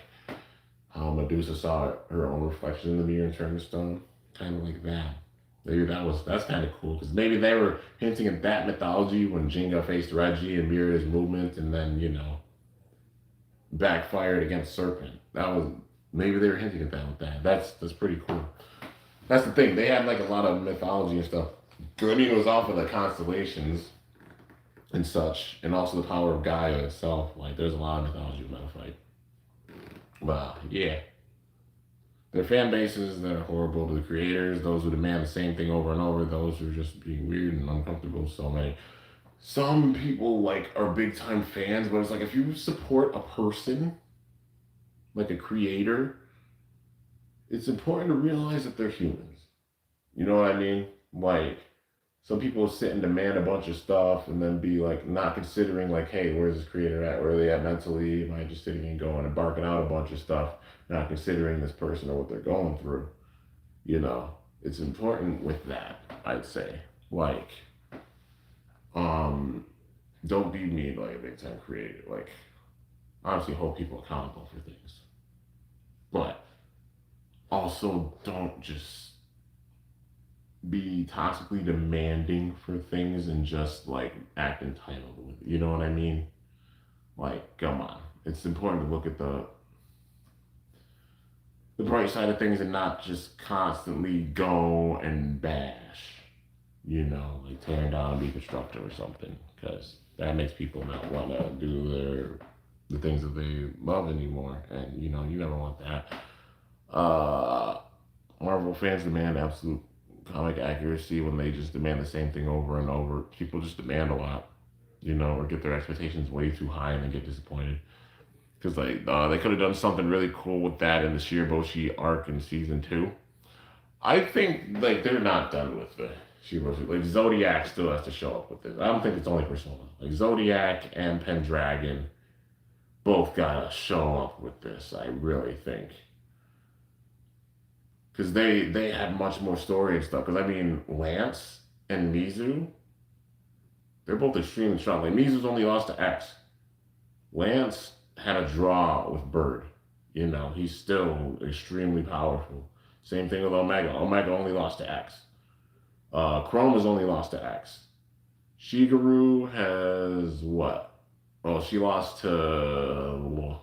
how Medusa saw her own reflection in the mirror and turned to stone. Kind of like that. Maybe that's kind of cool because maybe they were hinting at that mythology when Jenga faced Reggie and mirrored his movement, and then backfired against Serpent. That was maybe they were hinting at that with that. That's pretty cool. That's the thing. They had like a lot of mythology and stuff. I mean, it was off of the constellations and such, and also the power of Gaia itself. Like, there's a lot of mythology about a fight. But yeah, their fan bases that are horrible to the creators, those who demand the same thing over and over, those who are just being weird and uncomfortable. Some people like are big time fans, but it's like if you support a person, like a creator, it's important to realize that they're humans. You know what I mean? Like, some people sit and demand a bunch of stuff and then be like not considering like, hey, where's this creator at? Where are they at mentally? Am I just sitting and going and barking out a bunch of stuff, not considering this person or what they're going through? You know, it's important with that, I'd say. Like, don't be me like a big time creator. Like, honestly, hold people accountable for things. But also don't just be toxically demanding for things and just like act entitled with it. You know what I mean? Like, come on. It's important to look at the bright side of things and not just constantly go and bash. You know, like tearing down and be constructive or something, because that makes people not want to do the things that they love anymore, and you never want that. Marvel fans demand absolute comic accuracy when they just demand the same thing over and over. People just demand a lot, or get their expectations way too high and then get disappointed. Because they could have done something really cool with that in the Shiraboshi arc in season 2. I think like they're not done with the Shiraboshi. Like Zodiac still has to show up with this. I don't think it's only Persona. Like Zodiac and Pendragon both gotta show up with this. I really think. Because they had much more story and stuff. Because I mean, Lance and Mizu, they're both extremely strong. Like Mizu's only lost to X. Lance had a draw with Bird. He's still extremely powerful. Same thing with Omega. Omega only lost to X. Chrome has only lost to X. Shigeru has what? Well, she lost to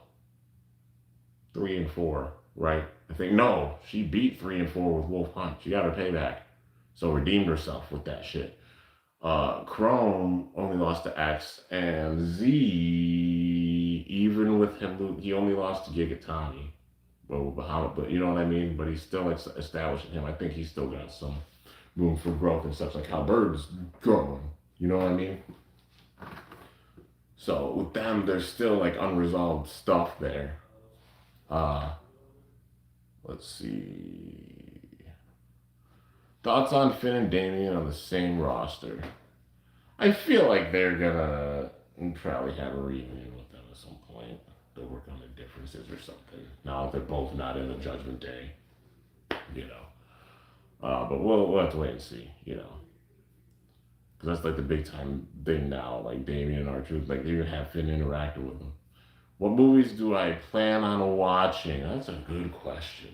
3 and 4, right? I think no, she beat 3 and 4 with Wolf Hunt. She got her payback, so redeemed herself with that shit. Chrome only lost to X, and Z, even with him, he only lost to Gigatani. Well, Bahamut, but you know what I mean? But he's still establishing him. I think he's still got some room for growth and such, like how Bird's growing. You know what I mean? So with them, there's still like unresolved stuff there. Let's see. Thoughts on Finn and Damien on the same roster? I feel like they're gonna probably have a reunion with them at some point. They'll work on their differences or something. Now that they're both not in the Judgment Day, But we'll have to wait and see, Because that's like the big time thing now. Like Damien and R-Truth, like they even have Finn interacting with them. What movies do I plan on watching? That's a good question.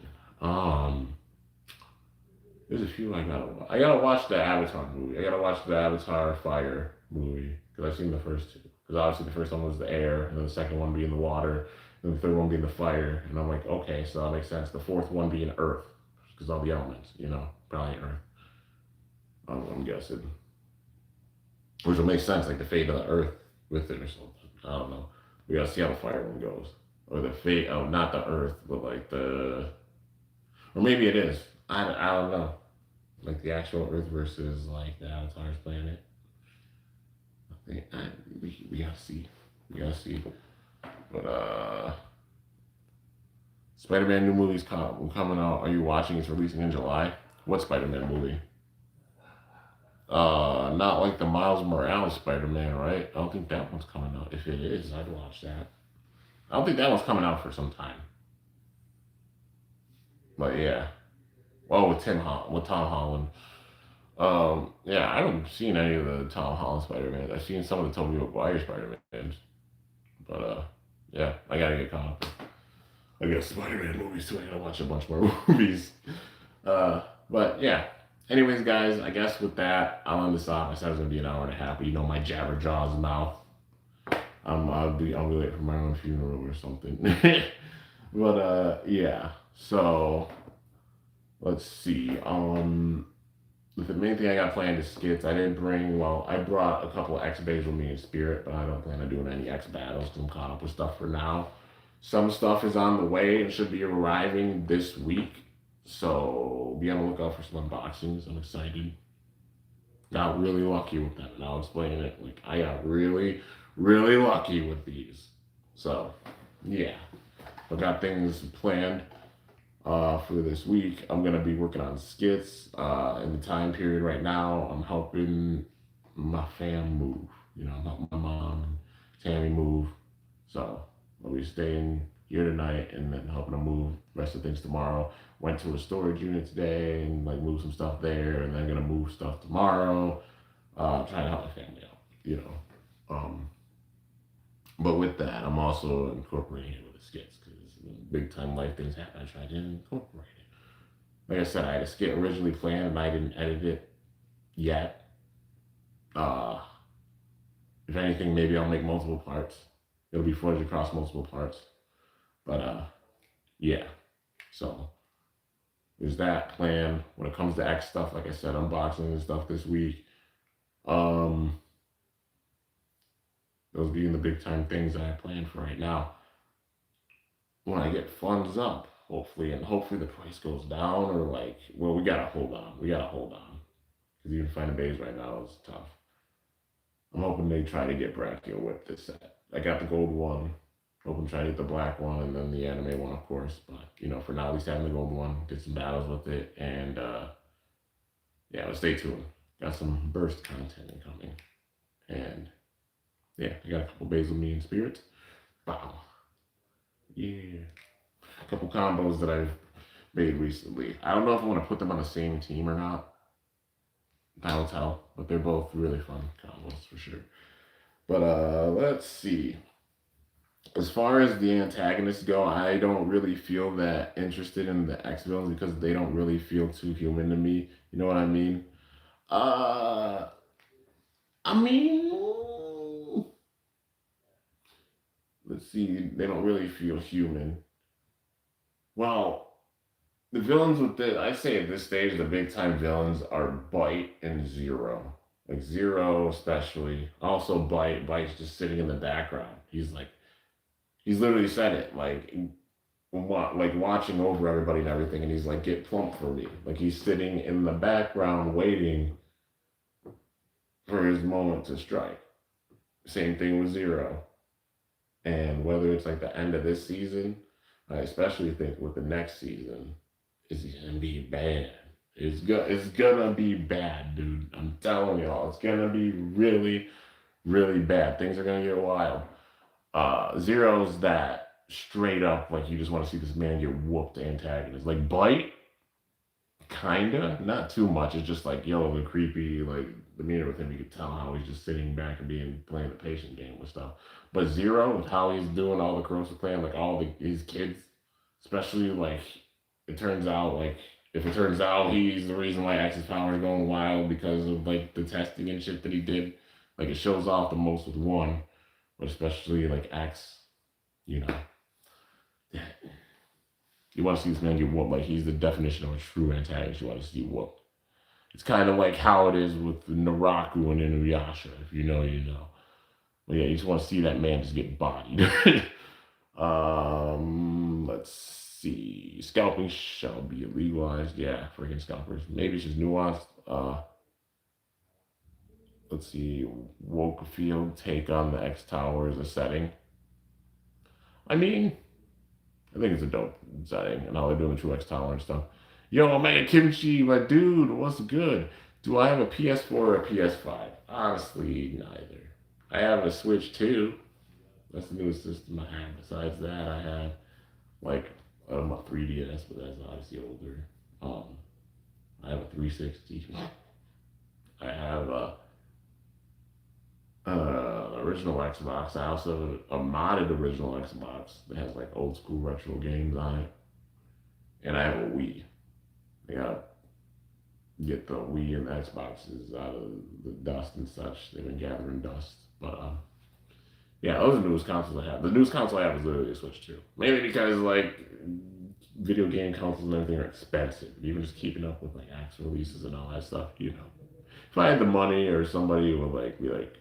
There's a few I gotta watch. I gotta watch the Avatar movie. I gotta watch the Avatar Fire movie because I've seen the first two. Because obviously the first one was the air, and then the second one being the water, and the third one being the fire. And I'm like, okay, so that makes sense. The fourth one being earth, because all the elements, probably earth. I'm guessing. Which will make sense, like the fate of the earth with it or something. I don't know. We gotta see how the fire one goes. Or the fate of, not the earth, but like or maybe it is. I don't know. Like the actual earth versus like the Avatar's planet. We gotta see. We gotta see. But Spider-Man new movies coming out. Are you watching? It's releasing in July. What Spider-Man movie? Not like the Miles Morales Spider-Man, right? I don't think that one's coming out. If it is, I'd watch that. I don't think that one's coming out for some time. But yeah. Oh, with Tom Holland. Yeah, I haven't seen any of the Tom Holland Spider-Man. I've seen some of the Tobey Maguire Spider-Mans. But yeah, I gotta get caught up. I got Spider-Man movies too. I gotta watch a bunch more movies. But yeah. Anyways, guys, I guess with that, I'll end this off. I said it was gonna be an hour and a half, but you know my jabber jaws mouth. I'll be late for my own funeral or something. But yeah. So let's see. The main thing I got planned is skits. I didn't bring. Well, I brought a couple of X bays with me in spirit, but I don't plan on doing any X battles because I'm caught up with stuff for now. Some stuff is on the way and should be arriving this week. So be on the lookout for some unboxings. I'm excited. Got really lucky with them, and I'll explain it. Like I got really, really lucky with these. So yeah, I've got things planned for this week. I'm gonna be working on skits. In the time period right now, I'm helping my fam move. You know, I'm helping my mom and Tammy move. So I'll be staying here tonight and then helping them move the rest of things tomorrow. Went to a storage unit today and like move some stuff there, and then gonna move stuff tomorrow. Trying to help my family out, you know. But with that, I'm also incorporating it with the skits because big time life things happen. I tried to incorporate it. Like I said, I had a skit originally planned and I didn't edit it yet. Uh, if anything, maybe I'll make multiple parts. It'll be footage across multiple parts. But yeah. So there's that plan. When it comes to X stuff, like I said, unboxing and stuff this week. Those being the big time things that I plan for right now. When I get funds up, hopefully the price goes down or like, well, we gotta hold on. Because even finding bays right now is tough. I'm hoping they try to get brachial whip this set. I got the gold one. Hoping to try to get the black one and then the anime one, of course. But you know, for now, at least having the gold one, did some battles with it, and yeah, but stay tuned. Got some burst content incoming, and yeah, I got a couple bays with me in spirits. Wow. Yeah. A couple combos that I've made recently. I don't know if I want to put them on the same team or not. I'll tell. But they're both really fun combos for sure. But let's see. As far as the antagonists go, I don't really feel that interested in the X villains because they don't really feel too human to me. You know what I mean? Uh I mean, let's see, they don't really feel human. Well, the villains with this, I say at this stage, the big time villains are Bite and Zero. Like Zero, especially. Also, Bite. Bite's just sitting in the background. He's literally said it. Like watching over everybody and everything, and he's like, "Get plump for me." Like he's sitting in the background waiting for his moment to strike. Same thing with Zero. And whether it's like the end of this season, I especially think with the next season, it's gonna be bad. It's gonna be bad, dude. I'm telling y'all, it's gonna be really, really bad. Things are gonna get wild. Zero's that straight up like you just want to see this man get whooped antagonist. Like Bite, kinda, not too much. It's just like yo, the creepy like demeanor with him. You could tell how he's just sitting back and playing the patient game with stuff. But Zero, with how he's doing all the corrosive plan, like his kids, especially like it turns out like if it turns out he's the reason why X's power is going wild because of like the testing and shit that he did. Like it shows off the most with one, but especially like X, you know. You want to see this man get whooped. Like he's the definition of a true antagonist. You want to see whooped. It's kind of like how it is with Naraku and Inuyasha. If you know, you know. But yeah, you just want to see that man just get bodied. Let's see. Scalping shall be legalized. Yeah, freaking scalpers. Maybe it's just nuanced. Let's see. Wokefield take on the X Tower as a setting. I mean, I think it's a dope setting, and all they're doing True X Tower and stuff. Yo, Omega Kimchi, my dude, what's good? Do I have a PS4 or a PS5? Honestly, neither. I have a Switch too. That's the newest system I have. Besides that, I have like a 3DS, but that's obviously older. I have a 360. I have original Xbox. I also have a modded original Xbox that has like old school retro games on it, and I have a Wii. I gotta get the Wii and the Xboxes out of the dust and such. They've been gathering dust, but yeah, those are the newest consoles I have. The newest console I have is literally a Switch 2. Mainly because like video game consoles and everything are expensive. Even just keeping up with like actual releases and all that stuff, you know. If I had the money or somebody would like be like,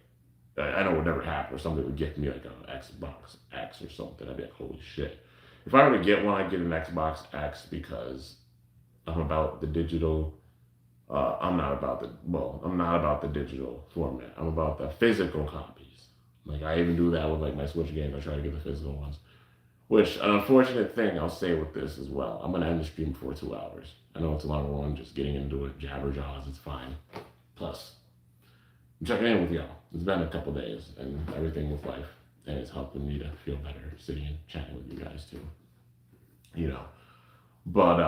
I know it would never happen, or somebody would gift me like an Xbox X or something, I'd be like, holy shit. If I were to get one, I'd get an Xbox X because I'm about the digital. I'm not about the digital format. I'm about the physical copies. Like I even do that with like my Switch games. I try to get the physical ones. Which an unfortunate thing I'll say with this as well. I'm gonna end the stream before 2 hours. I know it's a long one, just getting into it, jabber jaws, it's fine. Plus, I'm checking in with y'all. It's been a couple days and everything with life, and it's helping me to feel better sitting and chatting with you guys too. You know, but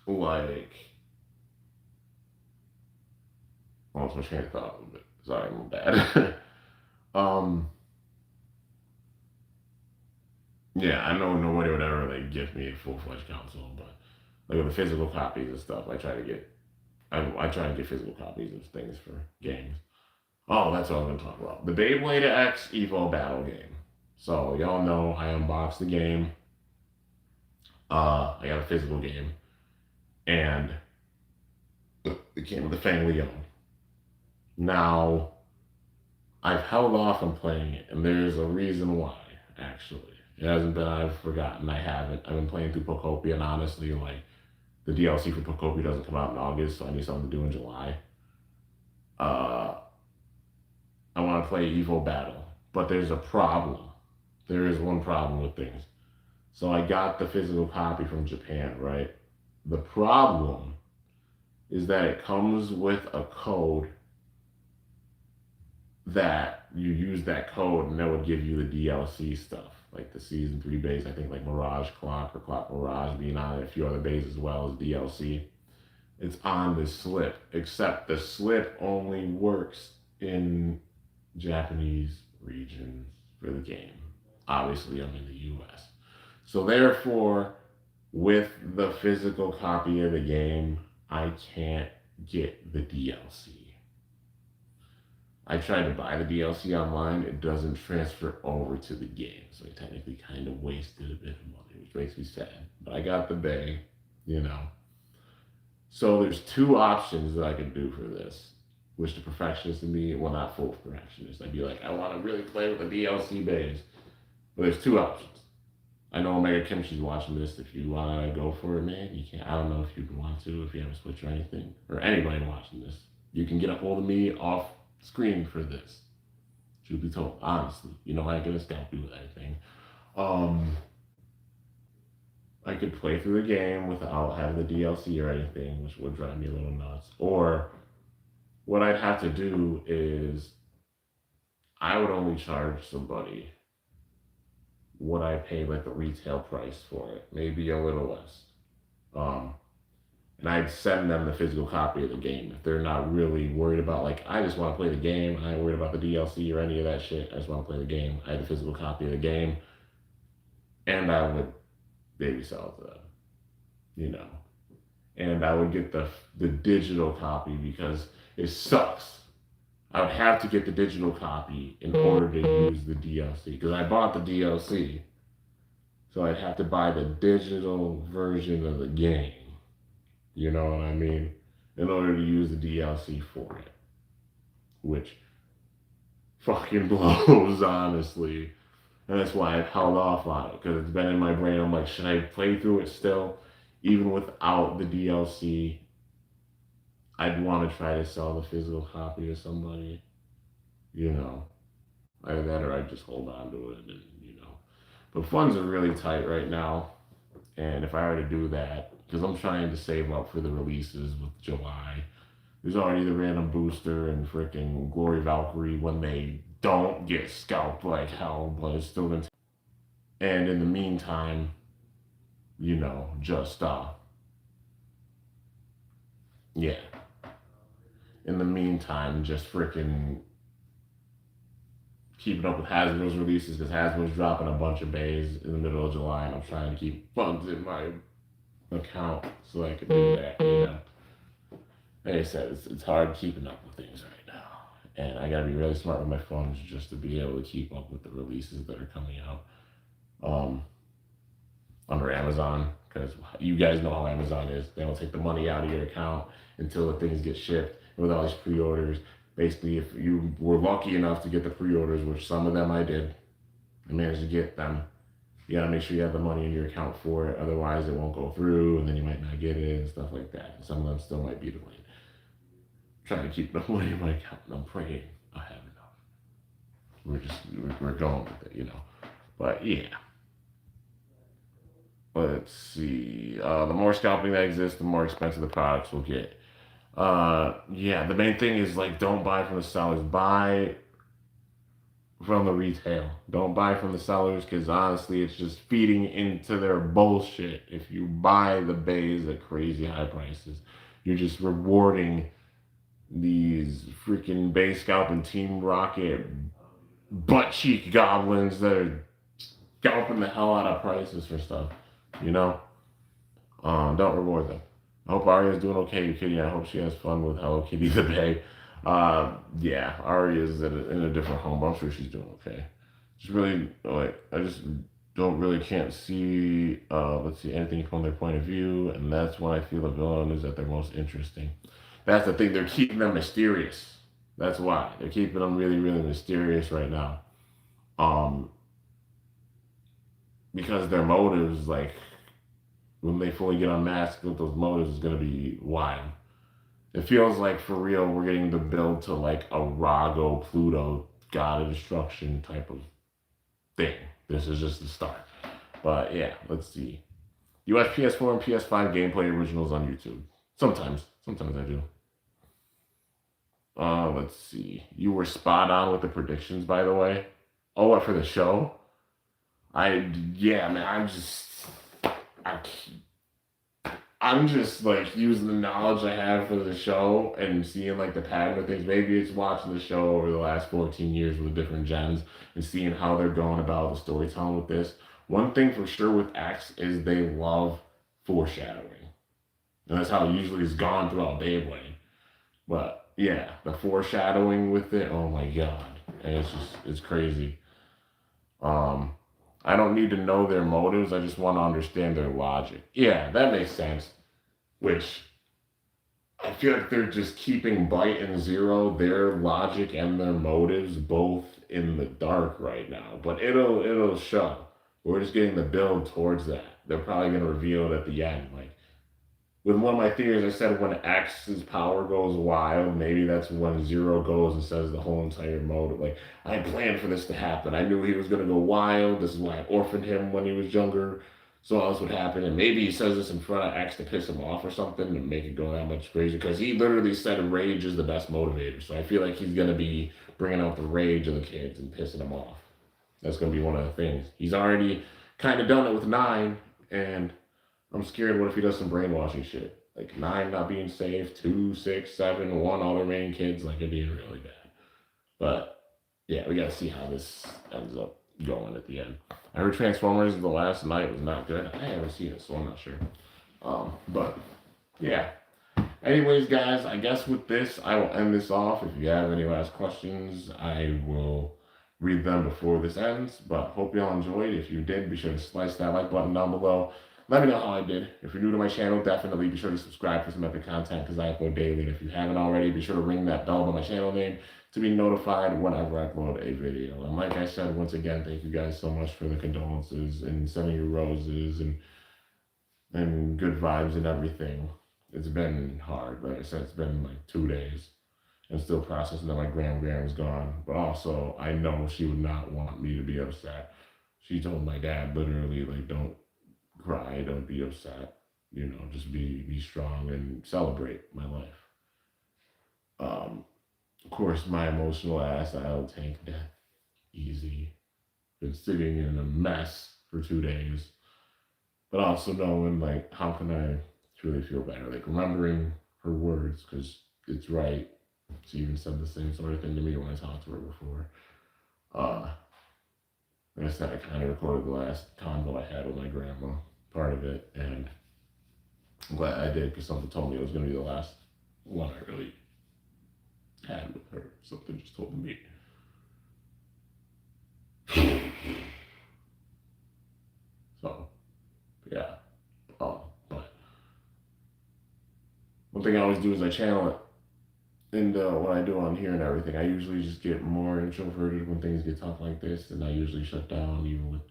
like, almost my train of thought a little bit. Sorry, I'm bad. um. Yeah, I know nobody would ever like gift me a full fledged console, but like with the physical copies and stuff, I try to get physical copies of things for games. Oh, that's what I'm gonna talk about. The Beyblade X Evo Battle game. So y'all know I unboxed the game. I got a physical game, and it came with the Fang Leon. Now I've held off on playing it, and there's a reason why. Actually, it hasn't been I've forgotten. I haven't. I've been playing through Pokopia, and honestly, like the DLC for Pokopia doesn't come out in August, so I need something to do in July. Uh, I want to play Evo Battle, but there's a problem. There is one problem with things. So I got the physical copy from Japan, right? The problem is that it comes with a code that you use that code and that would give you the DLC stuff, like the season 3 base, I think like Mirage Clock or Clock Mirage being on it, a few other bases as well as DLC. It's on the slip, except the slip only works in Japanese regions for the game. Obviously, I'm in the US. So therefore, with the physical copy of the game, I can't get the DLC. I tried to buy the DLC online, it doesn't transfer over to the game, so I technically kind of wasted a bit of money, which makes me sad. But I got the Bay, you know. So there's 2 options that I could do for this, which the perfectionist in me, well, not full perfectionist. I'd be like, I want to really play with the DLC bays. But there's 2 options. I know Omega Kimchi's watching this. If you want to go for it, man, you can. I don't know if you want to, if you have a Switch or anything, or anybody watching this. You can get a hold of me off screen for this. Truth be told, honestly, you know I ain't gonna scalp you with anything. I could play through the game without having the DLC or anything, which would drive me a little nuts. Or what I'd have to do is I would only charge somebody what I pay like the retail price for it, maybe a little less. And I'd send them the physical copy of the game if they're not really worried about like I just want to play the game. I ain't worried about the DLC or any of that shit. I just want to play the game. I had a physical copy of the game, and I would baby sell it to them, you know. And I would get the digital copy because it sucks. I would have to get the digital copy in order to use the DLC because I bought the DLC, so I'd have to buy the digital version of the game. You know what I mean? In order to use the DLC for it, which fucking blows, honestly. And that's why I've held off on it because it's been in my brain. I'm like, should I play through it still, even without the DLC? I'd want to try to sell the physical copy to somebody, you know. Either that or I'd just hold on to it and, you know. But funds are really tight right now. And if I were to do that, because I'm trying to save up for the releases with July, there's already the random booster and freaking Glory Valkyrie when they don't get scalped like hell, but it's still gonna. And in the meantime, just yeah. In the meantime, just freaking keeping up with Hasbro's releases because Hasbro's dropping a bunch of bays in the middle of July, and I'm trying to keep funds in my account so I can do that. Like I said, it's hard keeping up with things right now, and I gotta be really smart with my funds just to be able to keep up with the releases that are coming out under Amazon, because you guys know how Amazon is. They don't take the money out of your account until the things get shipped. And with all these pre-orders, basically, if you were lucky enough to get the pre-orders, which some of them I did, I managed to get them, you gotta make sure you have the money in your account for it. Otherwise, it won't go through, and then you might not get it and stuff like that. And some of them still might be delayed. I'm trying to keep the money in my account, and I'm praying I have enough. We're going with it, But yeah. Let's see. The more scalping that exists, the more expensive the products will get. Yeah, the main thing is don't buy from the sellers. Buy from the retail. Don't buy from the sellers because honestly, it's just feeding into their bullshit. If you buy the bays at crazy high prices, you're just rewarding these freaking bay scalping Team Rocket butt cheek goblins that are scalping the hell out of prices for stuff. Don't reward them. I hope Arya's doing okay, Kitty. I hope she has fun with Hello Kitty the Bay. Yeah, Arya's in a different home, but I'm sure she's doing okay. Just really, I just can't see, let's see, anything from their point of view, and that's when I feel the villain is at their most interesting. That's the thing, they're keeping them mysterious. That's why. They're keeping them really, really mysterious right now. Because their motives, when they fully get unmasked with those motives, is going to be wild. It feels like, for real, we're getting the build to a Rago, Pluto, God of Destruction type of thing. This is just the start. But yeah, let's see. US PS4 and PS5 gameplay originals on YouTube. Sometimes I do. Let's see. You were spot on with the predictions, by the way. Oh, what, for the show? Yeah, man, I'm just using the knowledge I have for the show and seeing the pattern of things. Maybe it's watching the show over the last 14 years with different gens and seeing how they're going about the storytelling with this. One thing for sure with X is they love foreshadowing. And that's how it usually is gone throughout Beyblade. But yeah, the foreshadowing with it, oh my god. And it's crazy. I don't need to know their motives. I just want to understand their logic. Yeah, that makes sense. Which I feel like they're just keeping Bite and Zero, their logic and their motives, both in the dark right now. But it'll show. We're just getting the build towards that. They're probably gonna reveal it at the end. With one of my theories, I said when X's power goes wild, maybe that's when Zero goes and says the whole entire motive. I planned for this to happen. I knew he was going to go wild. This is why I orphaned him when he was younger. So else would happen. And maybe he says this in front of X to piss him off or something and make it go that much crazier. Because he literally said rage is the best motivator. So I feel like he's going to be bringing out the rage of the kids and pissing them off. That's going to be one of the things. He's already kind of done it with 9, and I'm scared what if he does some brainwashing shit. 9 not being safe, 2, 6, 7, 1, all the remaining kids, it'd be really bad. But yeah, we gotta see how this ends up going at the end. I heard Transformers the last night was not good. I haven't seen it, so I'm not sure. But yeah. Anyways, guys, I guess with this, I will end this off. If you have any last questions, I will read them before this ends. But hope y'all enjoyed. If you did, be sure to slice that like button down below. Let me know how I did. If you're new to my channel, definitely be sure to subscribe for some epic content because I upload daily. And if you haven't already, be sure to ring that bell by my channel name to be notified whenever I upload a video. And like I said, once again, thank you guys so much for the condolences and sending your roses and good vibes and everything. It's been hard. Like I said, it's been 2 days. And still processing that my grand was gone. But also, I know she would not want me to be upset. she told my dad literally, like, don't cry, don't be upset, just be strong and celebrate my life. Of course, my emotional ass, I'll take death easy. Been sitting in a mess for 2 days, but also knowing, like, how can I truly feel better? Like, remembering her words, because it's right. She even said the same sort of thing to me when I talked to her before. Uh, like I said, I kind of recorded the last convo I had with my grandma, part of it, and I'm glad I did, because something told me it was going to be the last one I really had with her. Something just told me. So, yeah. But one thing I always do is I channel it. And what I do on here and everything, I usually just get more introverted when things get tough like this, and I usually shut down even with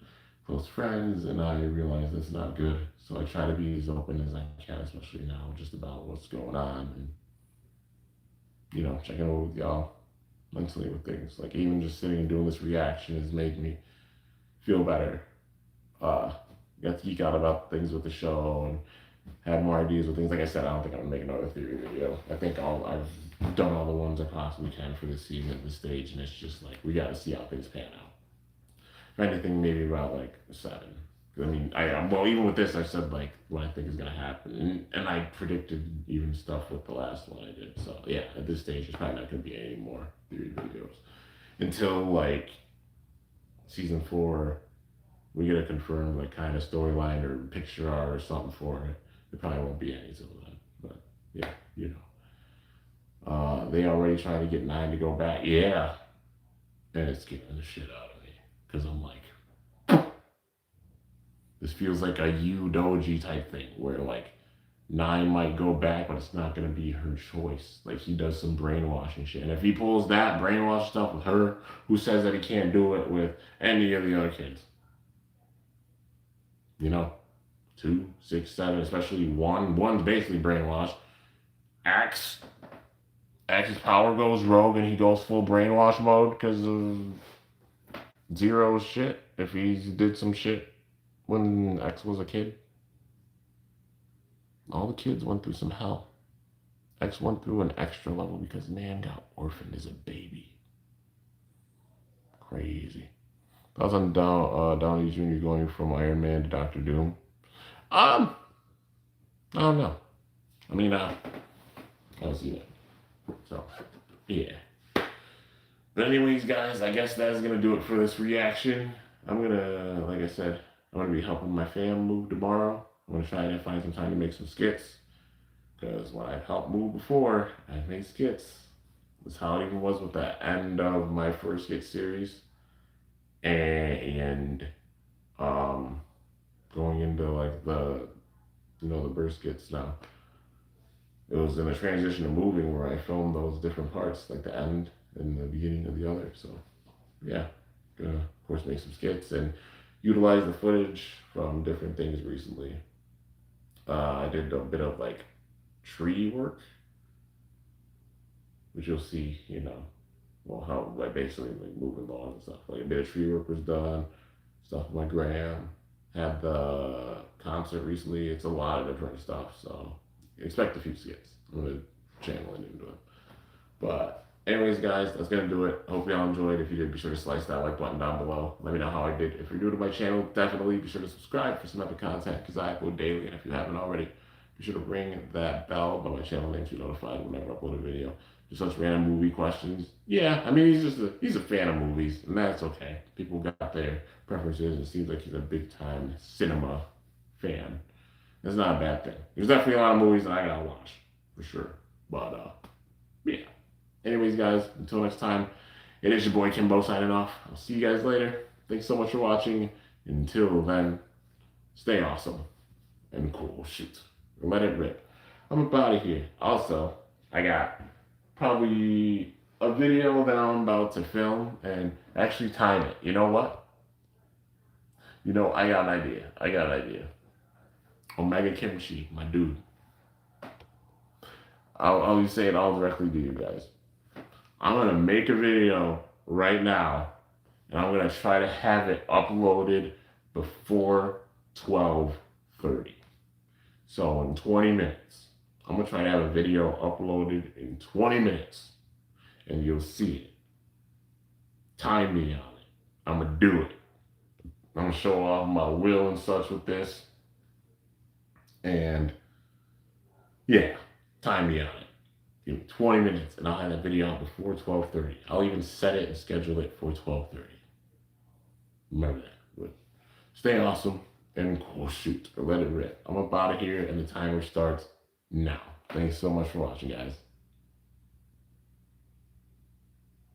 close friends, and I realize that's not good. So I try to be as open as I can, especially now, just about what's going on, and checking over with y'all mentally with things. Like, even just sitting and doing this reaction has made me feel better. Got to geek out about things with the show and had more ideas with things. Like I said, I don't think I'm gonna make another theory video. I think I've done all the ones I possibly can for this season at this stage, and it's just like we got to see how things pan out. If anything, maybe about like 7. I mean, well, even with this, I said like what I think is gonna happen, and I predicted even stuff with the last one I did. So yeah, at this stage, there's probably not gonna be any more theory videos until like season 4. We get a confirmed like kind of storyline or picture art or something for it. There probably won't be any till then, but yeah, they already trying to get 9 to go back. Yeah, and it's scaring the shit out of me because I'm like, this feels like a Yu Doji type thing where like 9 might go back, but it's not gonna be her choice. Like he does some brainwashing shit, and if he pulls that brainwash stuff with her, who says that he can't do it with any of the other kids? 2, 6, 7, especially 1. 1's basically brainwashed. Axe's power goes rogue and he goes full brainwash mode because of Zero's shit. If he did some shit when X was a kid. All the kids went through some hell. X went through an extra level because man got orphaned as a baby. Crazy. Thoughts on Downey Jr. going from Iron Man to Doctor Doom? I don't know. I mean, I don't see that. So, yeah. But anyways, guys, I guess that's going to do it for this reaction. I'm going to, like I said, I'm going to be helping my fam move tomorrow. I'm going to try to find some time to make some skits. Because when I've helped move before, I've made skits. That's how it even was with the end of my first skit series. And going into like the birth skits now. It was in a transition to moving where I filmed those different parts, like the end and the beginning of the other. So yeah, gonna of course make some skits and utilize the footage from different things recently. I did a bit of like tree work, which you'll see, how like basically like moving lawn and stuff. Like a bit of tree work was done, stuff with my gram. Had the concert recently. It's a lot of different stuff, so expect a few skits. I'm gonna channel it into it. But anyways, guys, that's gonna do it. Hope y'all enjoyed. If you did, be sure to slice that like button down below. Let me know how I did. If you're new to my channel, definitely be sure to subscribe for some other content because I upload daily. And if you haven't already, be sure to ring that bell by my channel name to be notified whenever I upload a video. Just such random movie questions. Yeah, I mean he's a fan of movies, and that's okay. People got their preferences. It seems like he's a big time cinema fan. That's not a bad thing. There's definitely a lot of movies that I gotta watch for sure. But yeah. Anyways, guys, until next time, it is your boy Kimbo signing off. I'll see you guys later. Thanks so much for watching. Until then, stay awesome and cool. Shoot, let it rip. I'm about of here. Also, I got probably a video that I'm about to film and actually time it. You know what? I got an idea. Omega Kimchi, my dude. I'll be saying all directly to you guys. I'm gonna make a video right now And I'm going to try to have it uploaded before 12:30. So in 20 minutes, I'm going to try to have a video uploaded in 20 minutes. And you'll see it. Time me on it. I'm going to do it. I'm going to show off my will and such with this. And yeah, time me on it. Give me 20 minutes and I'll have that video out before 12:30. I'll even set it and schedule it for 12:30. Remember that. But stay awesome and cool shoot. Let it rip. I'm up out of here and the timer starts now. Thanks so much for watching, guys.